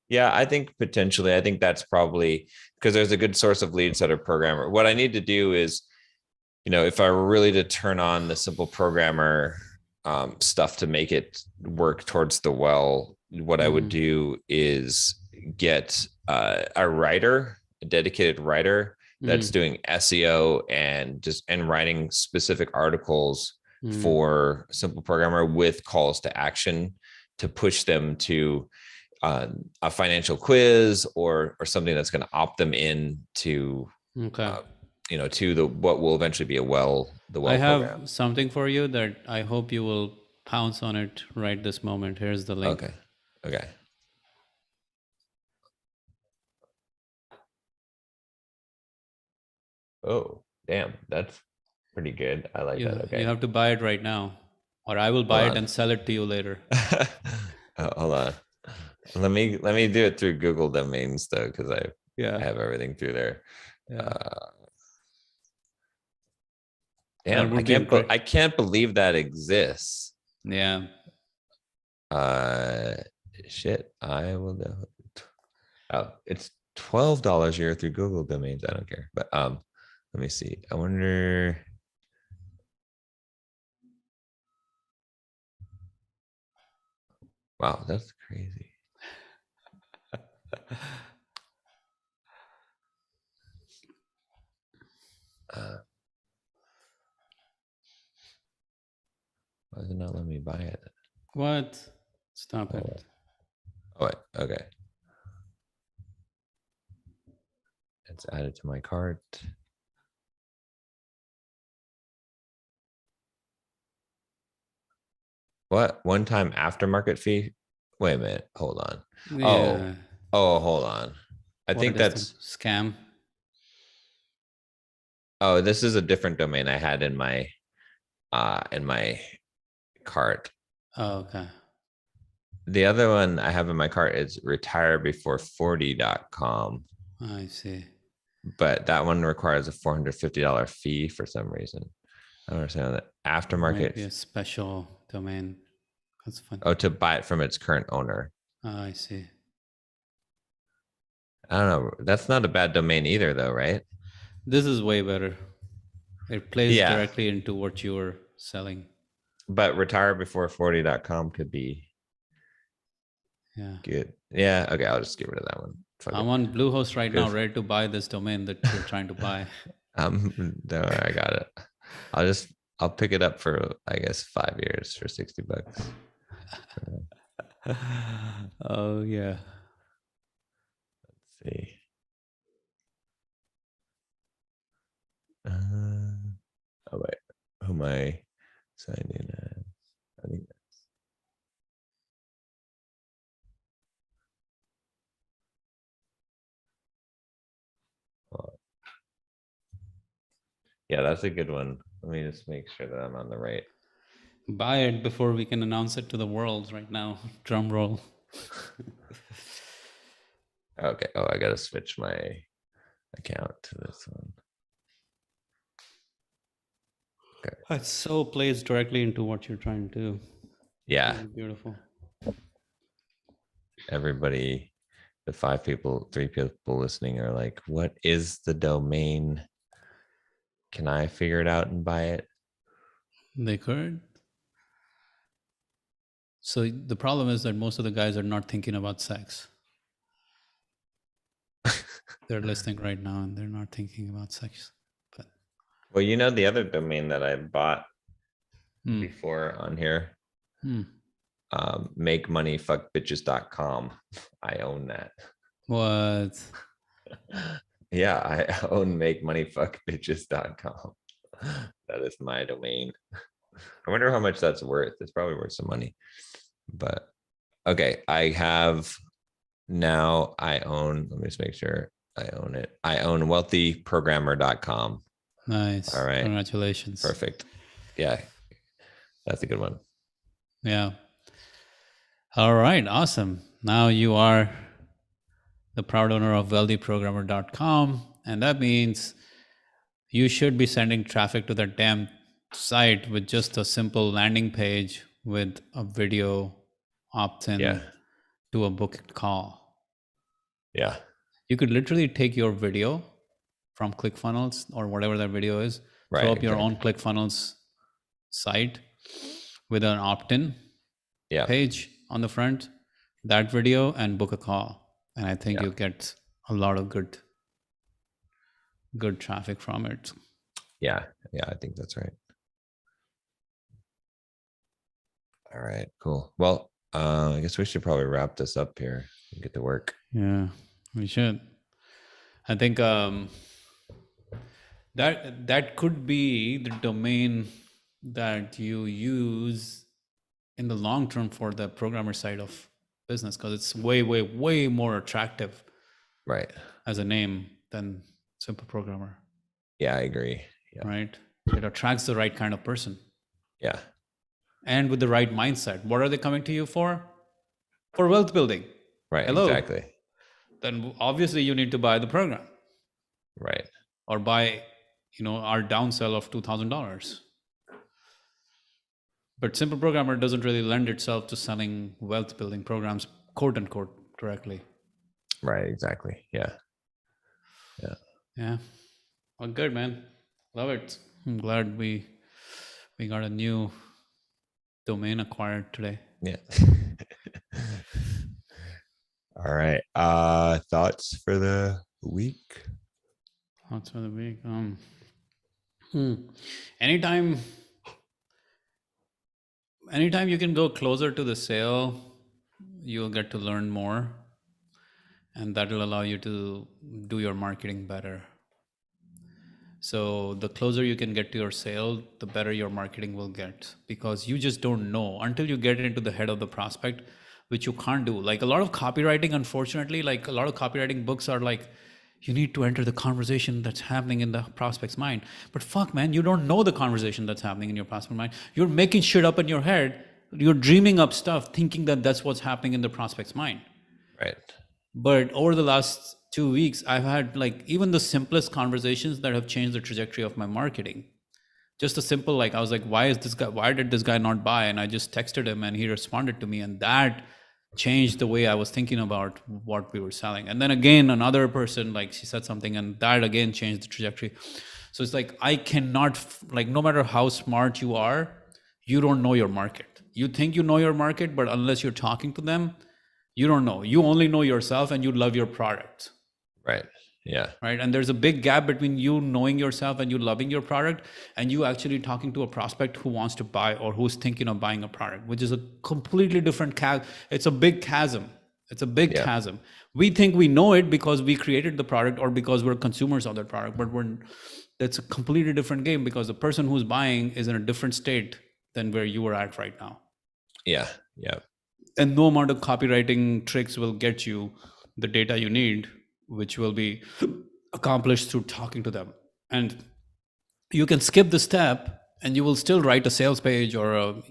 A: I think potentially, I think that's probably because there's a good source of leads that are programmer. What I need to do is, if I were really to turn on the Simple Programmer stuff to make it work towards the well, what I would do is get a writer, a dedicated writer that's doing SEO and writing specific articles for Simple Programmer with calls to action to push them to a financial quiz or something that's going to opt them in to, to the what will eventually be the well
B: I have
A: program.
B: something for you that I hope you will pounce on it right this moment. Here's the link.
A: Okay. Oh, damn, that's pretty good. I like that. Okay,
B: you have to buy it right now, or I will buy it and sell it to you later.
A: Hold on. Let me do it through Google Domains though, because I have everything through there. Damn, I can't believe that exists.
B: Yeah.
A: Shit. I will know. Oh, it's $12 a year through Google Domains. I don't care. But let me see. I wonder. Wow, that's crazy. Why does it not let me buy it?
B: What? Stop
A: Oh,
B: it.
A: wait. Okay. It's added to my cart. What? One-time aftermarket fee? Wait a minute. Hold on.
B: Yeah.
A: Oh, hold on. I think
B: What is the
A: that's,
B: scam?
A: oh, this is a different domain I had in my cart.
B: Oh, okay.
A: The other one I have in my cart is retirebefore40.com,
B: I see.
A: but that one requires a $450 fee for some reason. I don't understand that.
B: Might be
A: Aftermarket.
B: a special domain. That's fun.
A: Oh, to buy it from its current owner.
B: Oh, I see.
A: I don't know. That's not a bad domain either, though, right?
B: This is way better. It plays
A: Yeah,
B: directly into what you were selling.
A: but retirebefore40.com could be
B: Yeah.
A: good. Yeah. Okay. I'll just get rid of that one. Fuck
B: I'm
A: it.
B: on Bluehost right now,
A: Good.
B: ready to buy this domain that you're trying to buy.
A: Don't worry, I got it. I'll pick it up for, I guess, 5 years for $60.
B: Oh, yeah.
A: Let's see. Oh wait, who am I signed in as? I think yeah, that's a good one. Let me just make sure that I'm on the right.
B: Buy it before we can announce it to the world right now. Drum roll.
A: Okay. Oh, I gotta switch my account to this one.
B: It so plays directly into what you're trying to do.
A: Yeah.
B: Really beautiful.
A: Everybody, the 3 people listening are like, what is the domain? Can I figure it out and buy it?
B: They could. So the problem is that most of the guys are not thinking about sex. They're listening right now and they're not thinking about sex. But
A: Well, the other domain that I bought before on here, makemoneyfuckbitches.com. I own that.
B: What?
A: Yeah, I own makemoneyfuckbitches.com. That is my domain. I wonder how much that's worth. It's probably worth some money. But okay, I have now, I own, let me just make sure I own it. I own wealthyprogrammer.com.
B: Nice.
A: All right.
B: Congratulations.
A: Perfect. Yeah, that's a good one.
B: Yeah. All right. Awesome. Now you are the proud owner of wealthyprogrammer.com. And that means you should be sending traffic to that damn site with just a simple landing page with a video opt-in to a booked call.
A: Yeah.
B: You could literally take your video from ClickFunnels or whatever that video is,
A: Right,
B: throw up your
A: exactly.
B: own ClickFunnels site with an opt-in page on the front, that video, and book a call. And I think you'll get a lot of good traffic from it.
A: Yeah, I think that's right. All right, cool. Well, I guess we should probably wrap this up here and get to work.
B: Yeah, we should. I think that could be the domain that you use in the long term for the programmer side of business, because it's way more attractive,
A: right,
B: as a name than simple programmer.
A: Yeah, I agree.
B: Yeah. Right, it attracts the right kind of person.
A: Yeah,
B: and with the right mindset. What are they coming to you for? For wealth building.
A: Right.
B: Hello.
A: Exactly.
B: Then obviously you need to buy the program.
A: Right.
B: Or buy, our downsell of $2,000. But simple programmer doesn't really lend itself to selling wealth building programs, quote unquote, directly.
A: Right. Exactly. Yeah.
B: Yeah. Well, good, man. Love it. I'm glad we got a new domain acquired today.
A: Yeah. All right. Thoughts for the week?
B: Thoughts for the week. Anytime anytime you can go closer to the sale, you'll get to learn more, and that will allow you to do your marketing better. So the closer you can get to your sale, the better your marketing will get, because you just don't know until you get into the head of the prospect, which you can't do. Like a lot of copywriting, unfortunately, like a lot of copywriting books are like, you need to enter the conversation that's happening in the prospect's mind. But fuck, man, you don't know the conversation that's happening in your prospect's mind. You're making shit up in your head. You're dreaming up stuff, thinking that that's what's happening in the prospect's mind.
A: Right.
B: But over the last 2 weeks, I've had like even the simplest conversations that have changed the trajectory of my marketing. Just a simple, like, I was like, why did this guy not buy? And I just texted him and he responded to me. And that changed the way I was thinking about what we were selling. And then again, another person, like, she said something and that again changed the trajectory. So it's like, I cannot, like, no matter how smart you are, you don't know your market. You think you know your market, but unless you're talking to them, you don't know. You only know yourself and you love your product.
A: Right. Yeah.
B: Right. And there's a big gap between you knowing yourself and you loving your product and you actually talking to a prospect who wants to buy or who's thinking of buying a product, which is a completely different it's a big chasm. It's a big chasm. We think we know it because we created the product or because we're consumers of that product, but that's a completely different game, because the person who's buying is in a different state than where you are at right now.
A: Yeah. Yeah.
B: And no amount of copywriting tricks will get you the data you need, which will be accomplished through talking to them. And you can skip the step and you will still write a sales page or a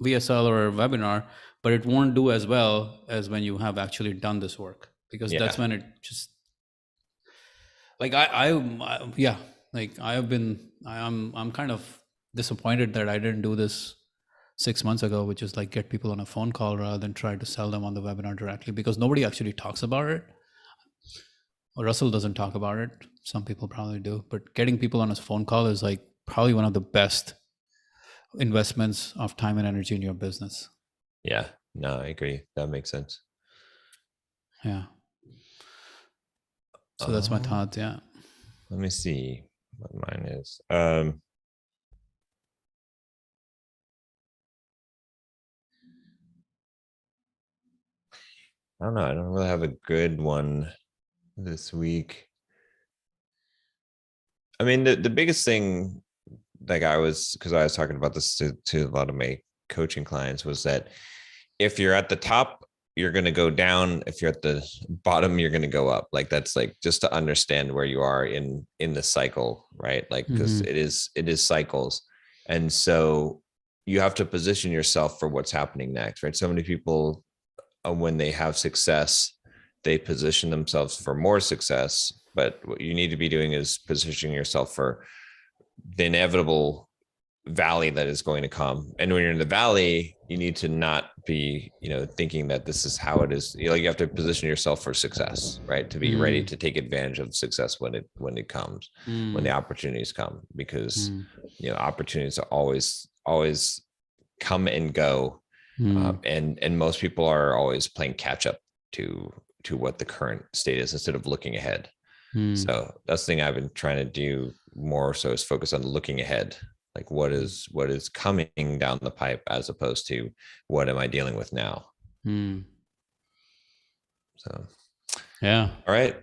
B: VSL or a webinar, but it won't do as well as when you have actually done this work, because that's when it just, like, I'm kind of disappointed that I didn't do this 6 months ago, which is like get people on a phone call rather than try to sell them on the webinar directly, because nobody actually talks about it. Russell doesn't talk about it. Some people probably do, but getting people on a phone call is like probably one of the best investments of time and energy in your business.
A: Yeah, no, I agree. That makes sense.
B: Yeah. So that's my thoughts. Yeah.
A: Let me see what mine is. I don't know. I don't really have a good one this week. I mean, the biggest thing, like because I was talking about this to a lot of my coaching clients, was that if you're at the top, you're going to go down. If you're at the bottom, you're going to go up. Like, that's like just to understand where you are in the cycle, right? Like, because it is cycles. And so you have to position yourself for what's happening next, right? So many people, when they have success, they position themselves for more success. But what you need to be doing is positioning yourself for the inevitable valley that is going to come. And when you're in the valley, you need to not be, thinking that this is how it is. You have to position yourself for success, right? To be ready to take advantage of success when it comes, when the opportunities come, because opportunities are always come and go. And most people are always playing catch up to what the current state is instead of looking ahead. So that's the thing I've been trying to do more so, is focus on looking ahead. Like, what is coming down the pipe, as opposed to what am I dealing with now? So,
B: yeah.
A: All right.